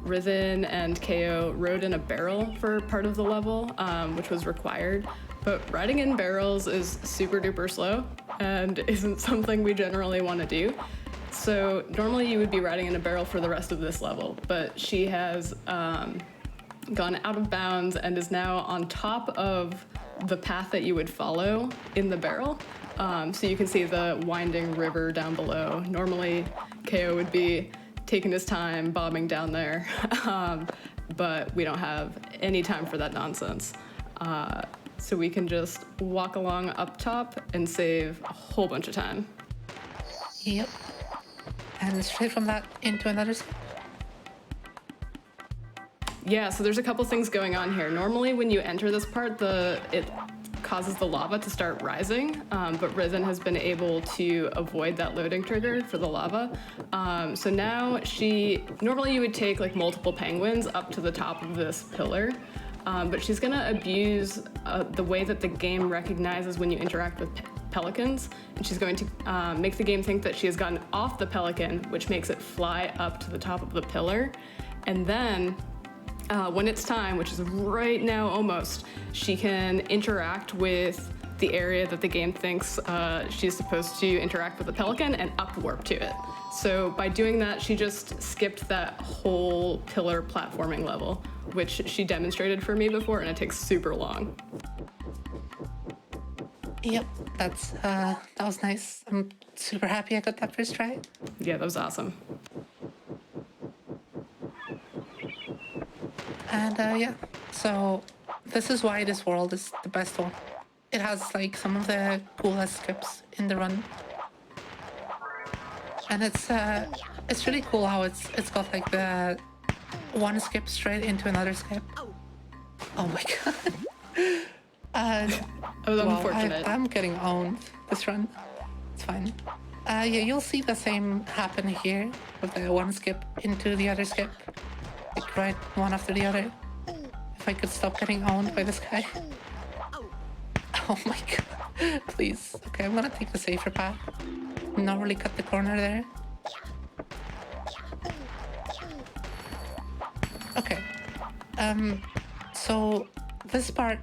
Rythin and KO rode in a barrel for part of the level, which was required. But riding in barrels is super duper slow and isn't something we generally want to do. So normally you would be riding in a barrel for the rest of this level, but she has gone out of bounds and is now on top of the path that you would follow in the barrel. So you can see the winding river down below. Normally, KO would be taking his time bobbing down there, but we don't have any time for that nonsense. So we can just walk along up top and save a whole bunch of time. Yep. And straight from that into another skip. Yeah, so there's a couple things going on here. Normally when you enter this part, it causes the lava to start rising, but rythin has been able to avoid that loading trigger for the lava. So now normally you would take like multiple penguins up to the top of this pillar, but she's gonna abuse the way that the game recognizes when you interact with pelicans, and she's going to make the game think that she has gotten off the pelican, which makes it fly up to the top of the pillar. And then when it's time, which is right now almost, she can interact with the area that the game thinks she's supposed to interact with the pelican and up warp to it. So by doing that, she just skipped that whole pillar platforming level, which she demonstrated for me before, and it takes super long. Yep, that was nice. I'm super happy I got that first try. Yeah, that was awesome. And yeah, so this is why this world is the best one. It has like some of the coolest skips in the run. And it's really cool how it's got like the one skip straight into another skip. Oh my god. That was unfortunate. I'm getting owned this run. It's fine. Yeah, you'll see the same happen here with the one skip into the other skip. Like right one after the other. If I could stop getting owned by this guy. Oh my god. Please. Okay, I'm gonna take the safer path. Not really cut the corner there. Okay. So this part,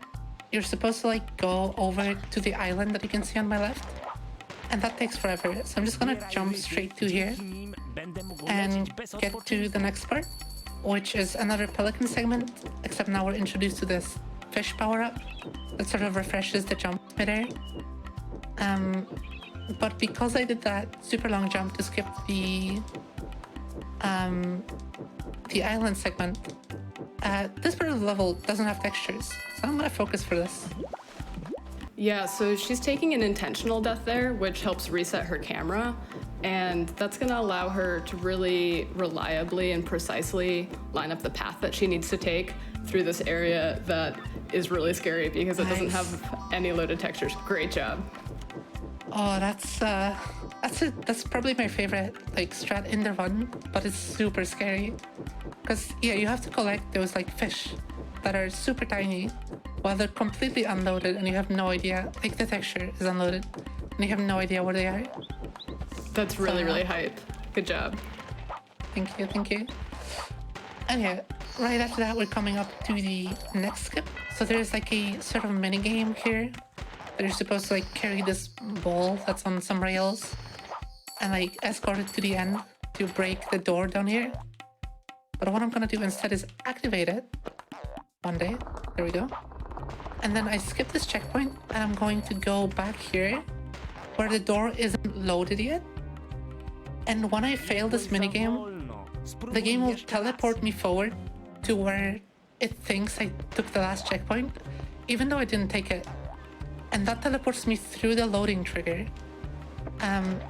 you're supposed to like go over to the island that you can see on my left. And that takes forever. So I'm just gonna jump straight to here and get to the next part, which is another pelican segment, except now we're introduced to this fish power-up that sort of refreshes the jump midair. But because I did that super long jump to skip the island segment, this part of the level doesn't have textures, so I'm gonna focus for this. Yeah, so she's taking an intentional death there, which helps reset her camera, and that's gonna allow her to really reliably and precisely line up the path that she needs to take through this area that is really scary because it doesn't have any loaded textures. Great job. Oh, that's probably my favorite like strat in the run, but it's super scary. Because yeah, you have to collect those like fish that are super tiny while they're completely unloaded and you have no idea, like the texture is unloaded and you have no idea where they are. That's really, really hype. Good job. Thank you, thank you. And yeah, right after that we're coming up to the next skip. So there's like a sort of mini game here. You're supposed to like carry this ball that's on some rails and like escort it to the end to break the door down here. But what I'm gonna do instead is activate it. One day, there we go. And then I skip this checkpoint and I'm going to go back here where the door isn't loaded yet. And when I fail this minigame, the game will teleport me forward to where it thinks I took the last checkpoint, even though I didn't take it. And that teleports me through the loading trigger.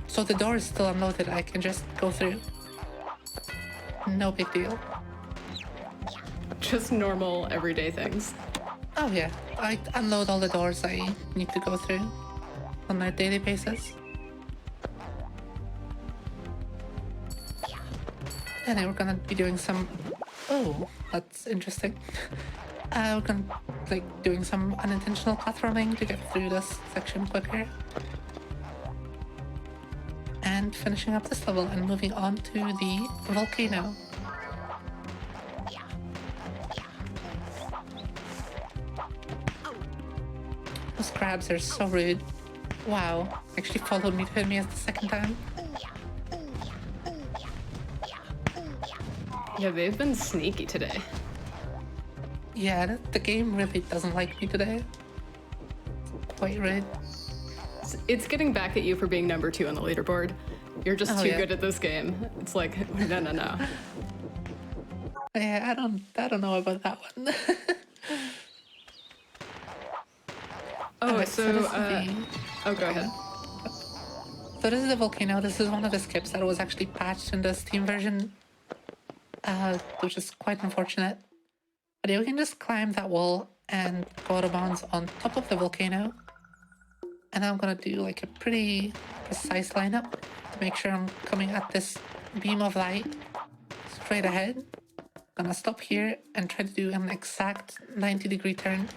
So the door is still unloaded, I can just go through. No big deal. Just normal, everyday things. Oh yeah, I unload all the doors I need to go through on a daily basis. And then we're gonna be doing some... Oh, that's interesting. We're gonna like doing some unintentional platforming to get through this section quicker. And finishing up this level and moving on to the volcano. Those crabs are so rude. Wow, actually followed me to hit me as the second time. Yeah, they've been sneaky today. Yeah, the game really doesn't like me today. quite rude. It's getting back at you for being number 2 on the leaderboard. You're just too good at this game. It's like, no. Yeah, I don't know about that one. Oh, Alright, so, go ahead. So this is the volcano. This is one of the skips that was actually patched in the Steam version, which is quite unfortunate. But you can just climb that wall and go out of bounds on top of the volcano. And I'm gonna do like a pretty precise lineup to make sure I'm coming at this beam of light straight ahead. Gonna stop here and try to do an exact 90-degree turn.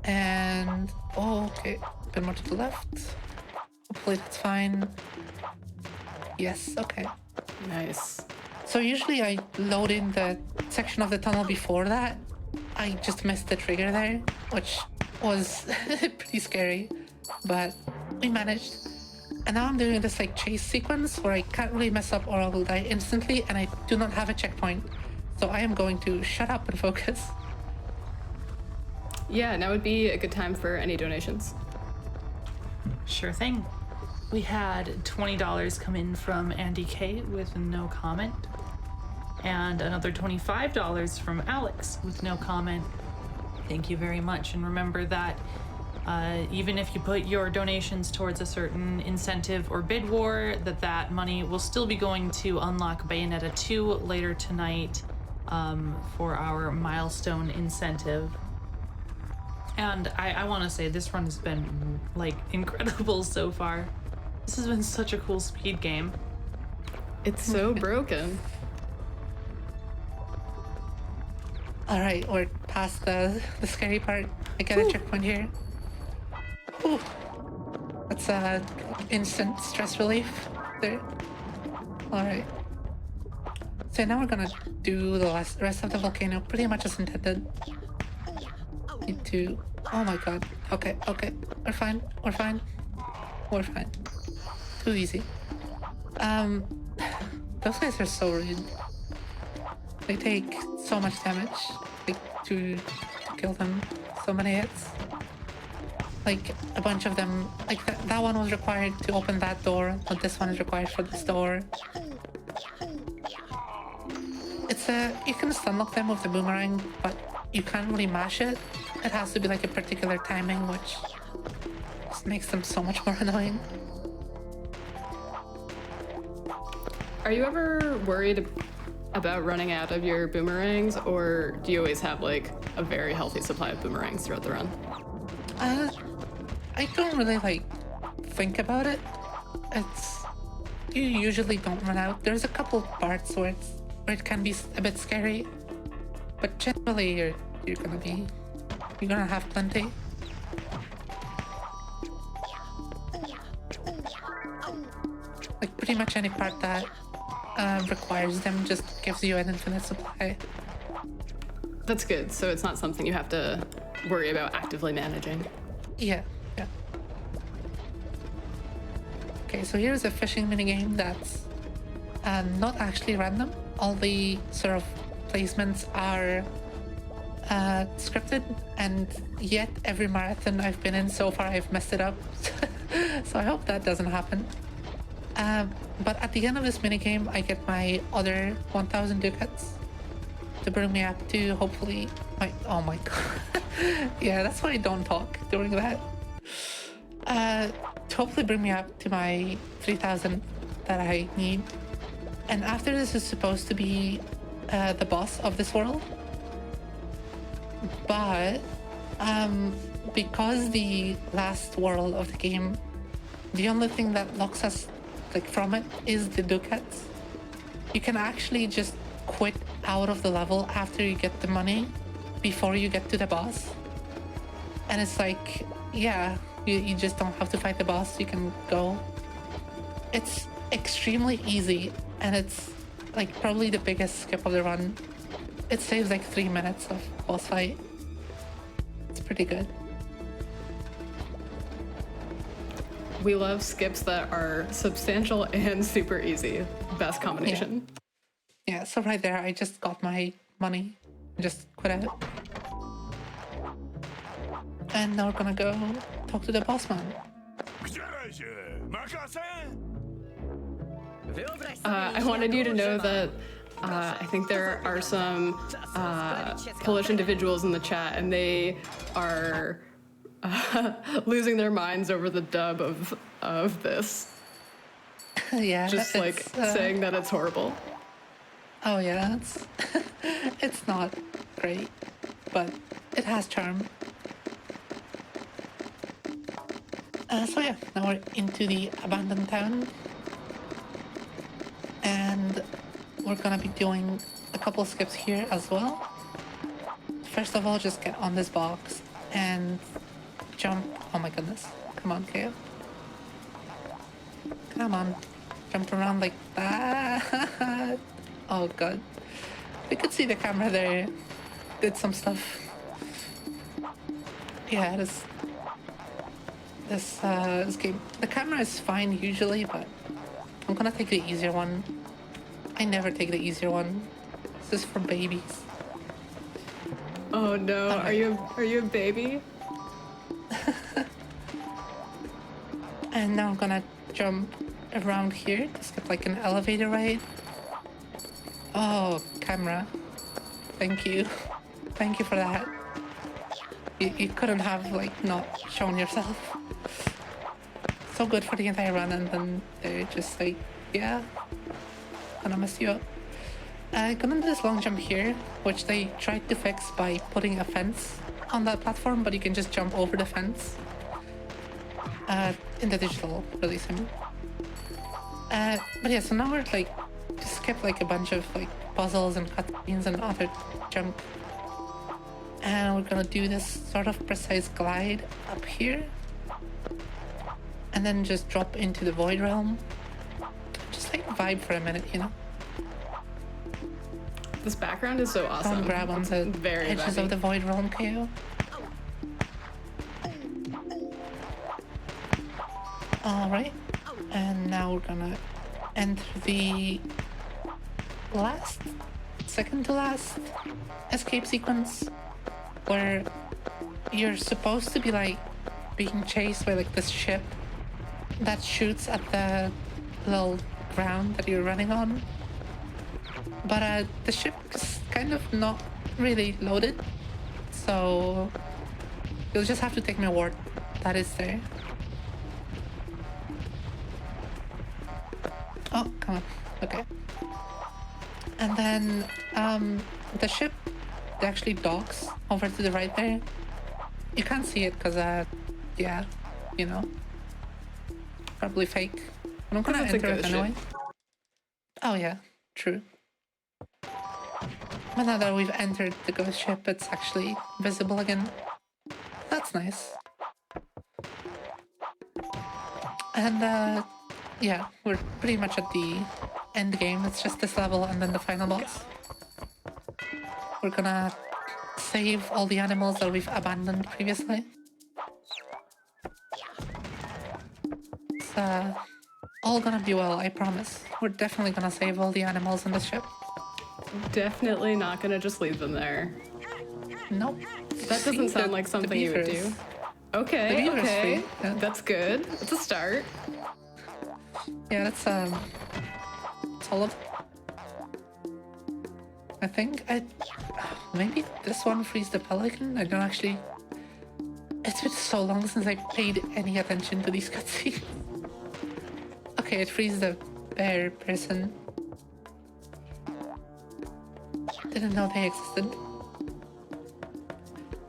And okay, a bit more to the left. Hopefully that's fine. Yes, okay. Nice. So usually I load in the section of the tunnel before that. I just missed the trigger there, which was pretty scary, but we managed. And now I'm doing this like chase sequence where I can't really mess up or I will die instantly, and I do not have a checkpoint. So I am going to shut up and focus. Yeah, now would be a good time for any donations. Sure thing. We had $20 come in from Andy K with no comment, and another $25 from Alex with no comment. Thank you very much. And remember that even if you put your donations towards a certain incentive or bid war, that money will still be going to unlock Bayonetta 2 later tonight for our milestone incentive. And I want to say this run has been like incredible so far. This has been such a cool speed game. It's so broken. Alright, we're past the scary part. I get a checkpoint here. Ooh. That's instant stress relief there. Alright. So now we're gonna do the rest of the volcano pretty much as intended. Need to... Oh my god. Okay. We're fine. Too easy. Those guys are so rude. They take so much damage, like, to kill them. So many hits. Like, a bunch of them... Like, that one was required to open that door, but this one is required for this door. It's you can stun lock them with the boomerang, but you can't really mash it. It has to be like a particular timing, which just makes them so much more annoying. Are you ever worried about running out of your boomerangs, or do you always have like a very healthy supply of boomerangs throughout the run? I don't really like think about it. You usually don't run out. There's a couple parts where it can be a bit scary, but generally you're gonna have plenty. Like pretty much any part that requires them just gives you an infinite supply. That's good. So it's not something you have to worry about actively managing. Yeah. Okay, so here's a fishing minigame that's not actually random. All the sort of placements are scripted, and yet every marathon I've been in so far I've messed it up. So I hope that doesn't happen. But at the end of this minigame I get my other 1,000 ducats to bring me up to hopefully oh my god. Yeah, that's why I don't talk during that. To hopefully bring me up to my 3,000 that I need. And after this is supposed to be the boss of this world. But because the last world of the game, the only thing that locks us from it is the ducats. You can actually just quit out of the level after you get the money before you get to the boss. And it's like, yeah, you just don't have to fight the boss, you can go. It's extremely easy, and it's like probably the biggest skip of the run. It saves like 3 minutes of boss fight. It's pretty good. We love skips that are substantial and super easy. Best combination. Yeah, so right there, I just got my money and just quit out. And now we're gonna go talk to the boss man. I wanted you to know that I think there are some Polish individuals in the chat, and they are losing their minds over the dub of this. Yeah, Just like saying that it's horrible. Oh yeah, it's not great, but it has charm. So yeah, now we're into the abandoned town, and we're gonna be doing a couple skips here as well. First of all, just get on this box and jump. Oh my goodness, come on, Kale. Come on, jump around like that. Oh god, we could see the camera there did some stuff. Yeah, this game, the camera is fine usually, but I'm gonna take the easier one. I never take the easier one. This is for babies. Oh no, are you a baby? And now I'm gonna jump around here to skip like an elevator ride. Oh, camera. Thank you. Thank you for that. You couldn't have like not shown yourself. So good for the entire run, and then they're just like, yeah, gonna mess you up. Gonna do this long jump here, which they tried to fix by putting a fence on that platform, but you can just jump over the fence. In the digital release, I mean. But yeah, so now we're like, just skip like a bunch of like puzzles and cutscenes and other junk. And we're gonna do this sort of precise glide up here. And then just drop into the void realm. Just like vibe for a minute, you know? This background is so awesome. Don't grab on the very edges of the void realm, KO. Alright. And now we're gonna enter the second to last escape sequence, where you're supposed to be like being chased by like this ship that shoots at the little ground that you're running on. But the ship is kind of not really loaded, so you'll just have to take my word that is there. Oh, come on. Okay. And then the ship actually docks over to the right there. You can't see it because, yeah, you know, probably fake. But I'm gonna enter it anyway. Oh yeah, true. But now that we've entered the ghost ship, it's actually visible again. That's nice. And yeah, we're pretty much at the end game. It's just this level and then the final boss. We're gonna save all the animals that we've abandoned previously. It's all gonna be well, I promise. We're definitely gonna save all the animals in the ship. Definitely not gonna just leave them there. Nope. That doesn't sound like something you would do. Okay, okay. Yeah. That's good. It's a start. Yeah, that's all of. I think maybe this one frees the pelican. I don't actually. It's been so long since I paid any attention to these cutscenes. Okay, it frees the bear person. Didn't know they existed.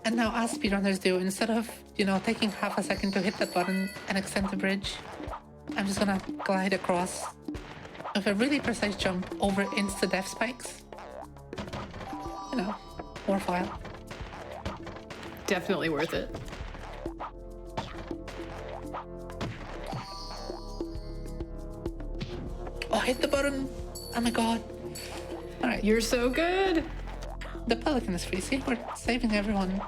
And now, as speedrunners do, instead of, you know, taking half a second to hit that button and extend the bridge, I'm just gonna glide across with a really precise jump over insta-death spikes. You know, worthwhile. Definitely worth it. Oh, hit the button! Oh my god. Alright. You're so good! The pelican is free. See, we're saving everyone.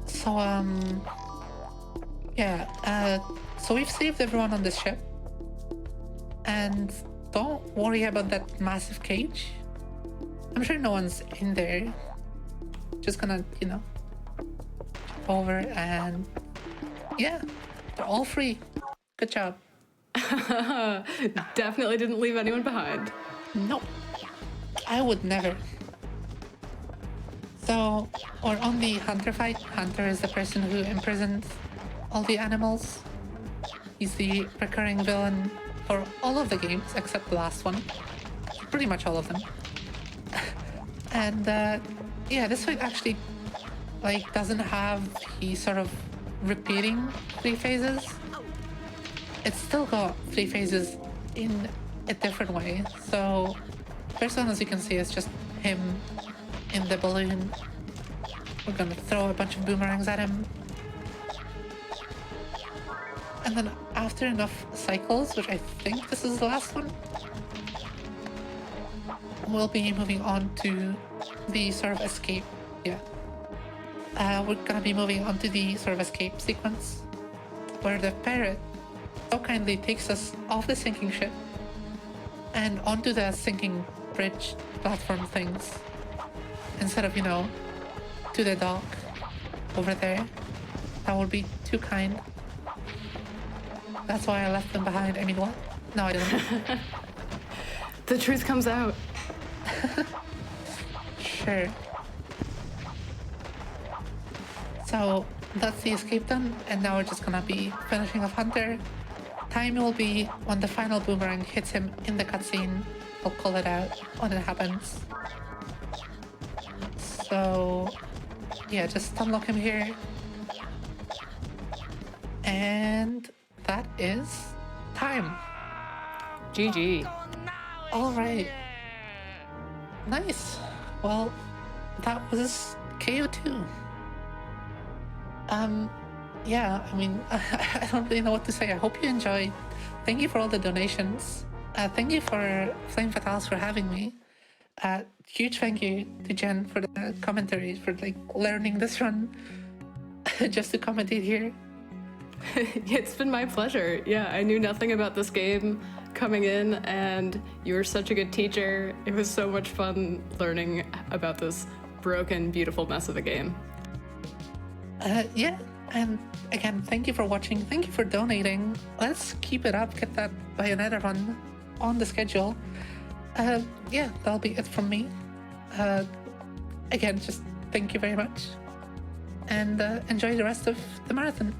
So, yeah, so we've saved everyone on this ship. And don't worry about that massive cage. I'm sure no one's in there. Just gonna, jump over and yeah, they're all free. Good job. Definitely didn't leave anyone behind. Nope. I would never. So, we're on the Hunter fight. Hunter is the person who imprisons all the animals. He's the recurring villain for all of the games except the last one. Pretty much all of them. And yeah, this fight actually doesn't have the sort of repeating 3 phases. It's still got 3 phases in a different way. So first one, as you can see, is just him in the balloon. We're gonna throw a bunch of boomerangs at him. And then after enough cycles, which I think this is the last one, we'll be moving on to the sort of escape. Yeah. We're gonna be moving on to the sort of escape sequence where the parrot so kindly takes us off the sinking ship and onto the sinking bridge platform things instead of, to the dock over there. That would be too kind. That's why I left them behind. I mean, what? No, I didn't. The truth comes out. Sure. So that's the escape done, and now we're just gonna be finishing off Hunter. Time will be when the final boomerang hits him in the cutscene. I'll call it out when it happens. So yeah, just unlock him here. And that is time. GG. All right. Nice. Well, that was KO2. Yeah, I mean, I don't really know what to say. I hope you enjoyed. Thank you for all the donations. Thank you for Flame Fatales for having me. Huge thank you to Jen for the commentary, for learning this run just to commentate here. It's been my pleasure. Yeah, I knew nothing about this game coming in, and you were such a good teacher. It was so much fun learning about this broken, beautiful mess of a game. Yeah, and again, thank you for watching. Thank you for donating. Let's keep it up. Get that Bayonetta run on the schedule. Yeah, that'll be it from me. Again, just thank you very much. And enjoy the rest of the marathon.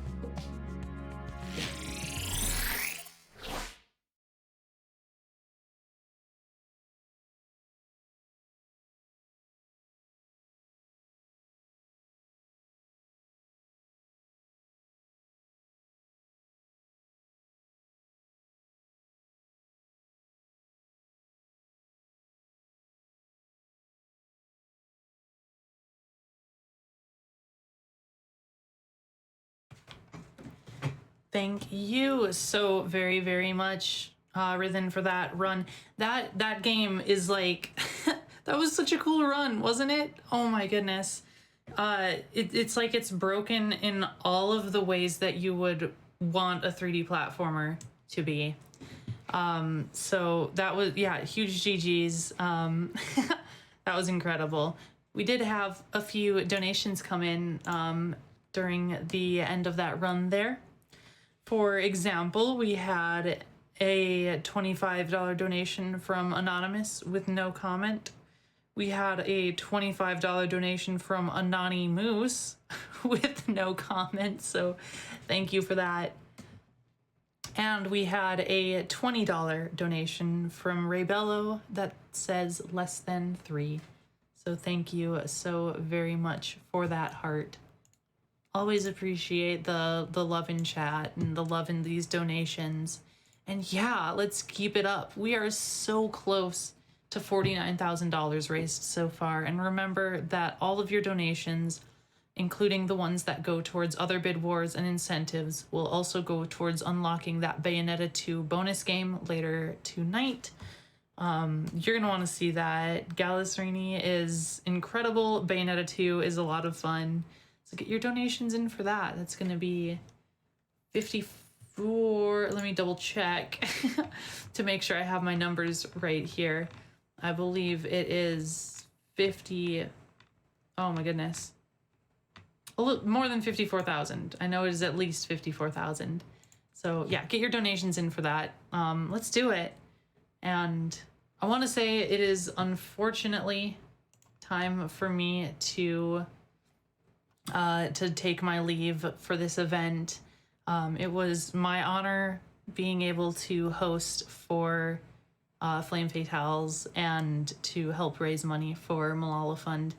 Thank you so very, very much, rythin, for that run. That game is that was such a cool run, wasn't it? Oh my goodness. It's like it's broken in all of the ways that you would want a 3D platformer to be. So that was, huge GGs. That was incredible. We did have a few donations come in during the end of that run there. For example, we had a $25 donation from Anonymous with no comment. We had a $25 donation from Anani Moose with no comment, so thank you for that. And we had a $20 donation from Raybello that says less than 3. So thank you so very much for that heart. Always appreciate the love in chat and the love in these donations. And yeah, let's keep it up. We are so close to $49,000 raised so far. And remember that all of your donations, including the ones that go towards other bid wars and incentives, will also go towards unlocking that Bayonetta 2 bonus game later tonight. You're going to want to see that. Galisrini is incredible. Bayonetta 2 is a lot of fun. So get your donations in for that. That's going to be 54. Let me double check to make sure I have my numbers right here. I believe it is 50, oh my goodness, a little more than 54,000. I know it is at least 54,000. So yeah, get your donations in for that. Let's do it. And I want to say it is unfortunately time for me to take my leave for this event. It was my honor being able to host for Flame Fatales and to help raise money for Malala Fund.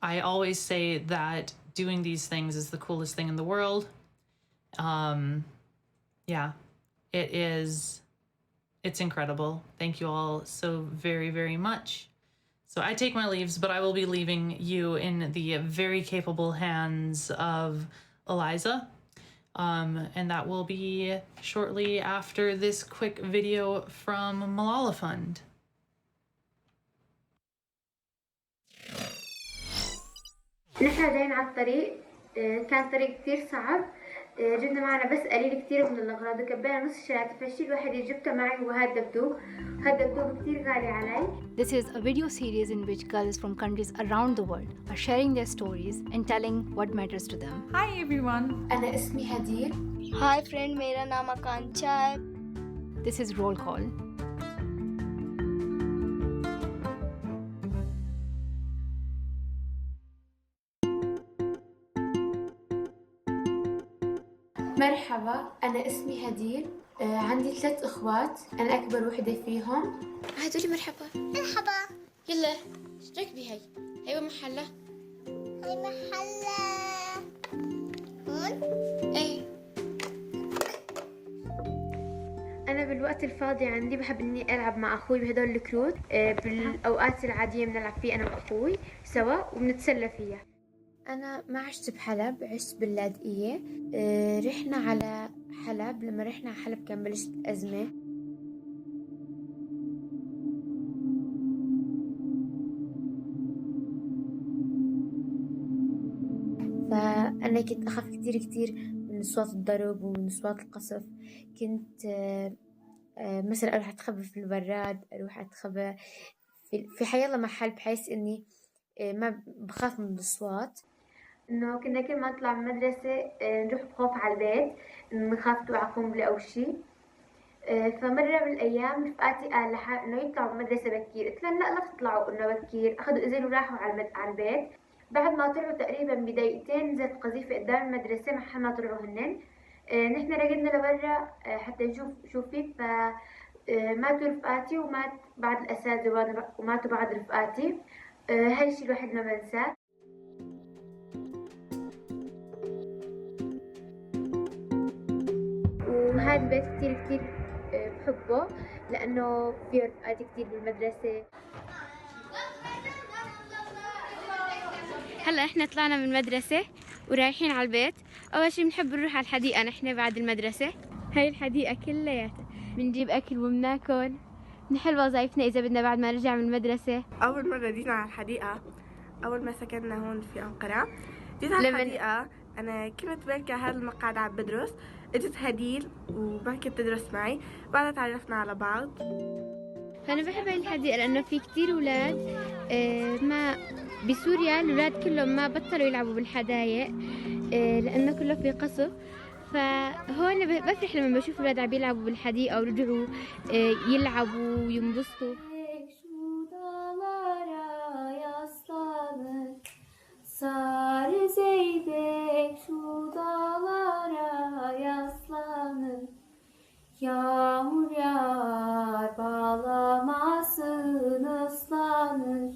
I always say that doing these things is the coolest thing in the world. Yeah, it's incredible. Thank you all so very, very much. So I take my leaves, but I will be leaving you in the very capable hands of Eliza. And that will be shortly after this quick video from Malala Fund. نحن جايين على الطريق كان طريق كتير صعب جبنا معنا بس قليل كتير من الأغراض وكبينا نص الشنطة فالشي الوحيد اللي جبته معي هو هاد الدبدوب. هاد الدبدوب كتير غالي علي. This is a video series in which girls from countries around the world are sharing their stories and telling what matters to them. Hi everyone. أنا اسمي هدير. Hi friend, मेरा नाम आकांक्षा है. This is Roll Call. مرحبا، أنا اسمي هدير. عندي 3 إخوات، أنا أكبر وحدة فيهم. هدولي مرحبا. مرحبا. يلا ركبي هاي محلة. هاي محلة. هون؟ إيه. أنا بالوقت الفاضي عندي بحب إني ألعب مع أخوي بهدول الكروت. بالأوقات العادية بنلعب فيه أنا وأخوي سوا وبنتسلى فيها. أنا ما عشت بحلب، عشت باللاذقية. رحنا على حلب، لما رحنا على حلب كان بلشت الأزمة. فأنا كنت أخاف كتير من أصوات الضرب ومن أصوات القصف. كنت مثلا أروح أتخبى في البراد، أروح أتخبى في حيالله محل بحيث إني ما بخاف من الأصوات. إنه كنا كل ما نطلع من المدرسة نروح بخوف على البيت، نخاف توقع قنبلة أو شي. فمرة من الأيام رفقاتي قال لها إنه يطلعوا من المدرسة بكير، قلت لهم لا تطلعوا إنه بكير. أخذوا إذن وراحوا على البيت. بعد ما طلعوا تقريبا بدقيقتين نزلت قذيفة قدام المدرسة محل ما طلعوا هنن. نحن رقدنا لبرا حتى نشوف شو في. فماتوا رفقاتي ومات بعض الأساتذة وماتوا بعض رفقاتي. هاي الشي الواحد ما بنساه. وهذا البيت كتير بحبه لأنه فيه رفقاتي كتير بالمدرسة. هلا احنا طلعنا من المدرسة ورايحين على البيت. أول شي بنحب نروح على الحديقة نحن بعد المدرسة. هاي الحديقة كلياتها بنجيب أكل وبناكل، بنحل وظايفنا إذا بدنا بعد ما نرجع من المدرسة. أول مرة جينا على الحديقة أول ما سكننا هون في أنقرة. جيت على الحديقة أنا كنت بركة هذا المقعد عم بدرس. اجت هديل وما كنت تدرس معي، بعدها تعرفنا على بعض. فأنا بحب هاي الحديقة لأنه في كتير أولاد ما بسوريا الأولاد كلهم ما بطلوا يلعبوا بالحدايق لأنه كله في قصف. فهون بفرح لما بشوف الأولاد عم يلعبوا بالحديقة ورجعوا يلعبوا وينبسطوا. Sarı zeybek şu dağlara yaslanır. Yağmur yağar bağlamasın ıslanır.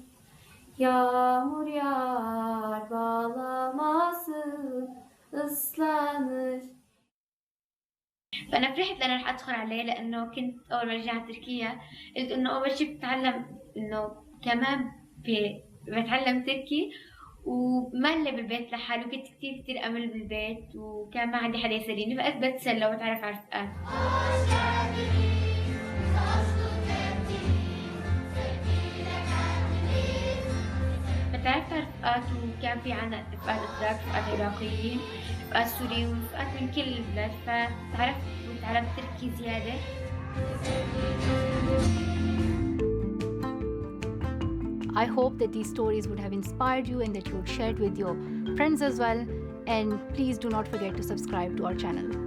Yağmur yağar bağlamasın ıslanır. فأنا فرحت لأنا رح أدخل عليه لأنه كنت أول ما رجعت تركيا قلت إنه أول شي بتعلم إنه كمان بتعلم تركي وما إلا بالبيت لحاله. كنت كتير أمل بالبيت وكان ما عندي حدا يسليني فقلت بتسلى وأتعرف على رفقات. فتعرفت على رفقات وكان في عنا رفقات أتراك، رفقات عراقيين، رفقات سوريين ورفقات من كل البلاد. فتعرفت وتعلمت تركي زيادة. I hope that these stories would have inspired you and that you would share it with your friends as well. And please do not forget to subscribe to our channel.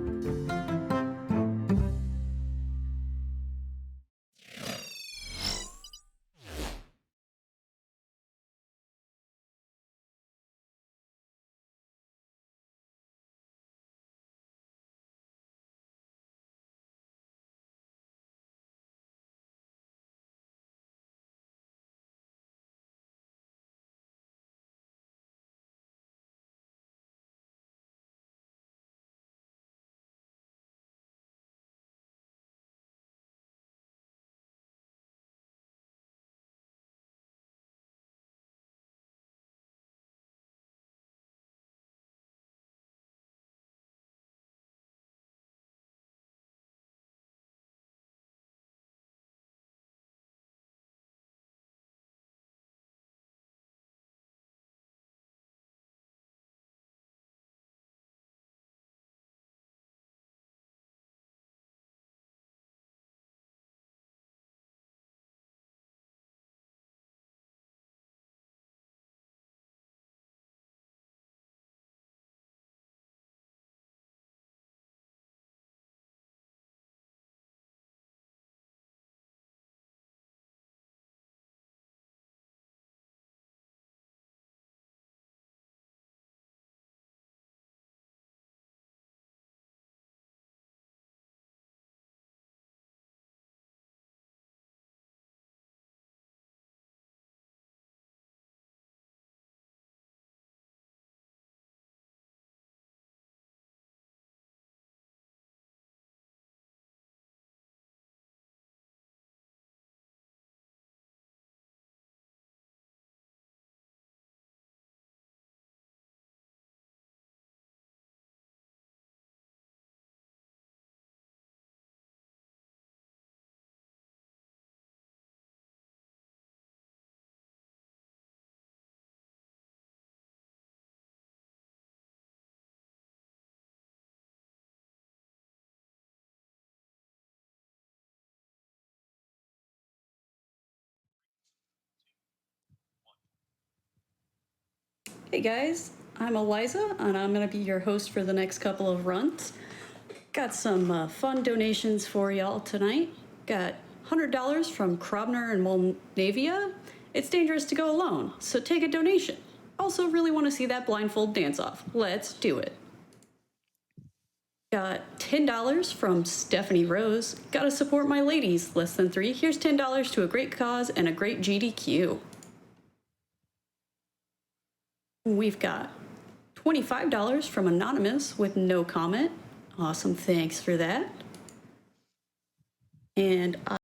Hey guys, I'm Eliza, and I'm going to be your host for the next couple of runs. Got some fun donations for y'all tonight. Got $100 from Krobner in Moldavia. It's dangerous to go alone, so take a donation. Also really want to see that blindfold dance-off. Let's do it. Got $10 from Stephanie Rose. Gotta support my ladies, less than 3. Here's $10 to a great cause and a great GDQ. We've got $25 from Anonymous with no comment. Awesome, thanks for that. And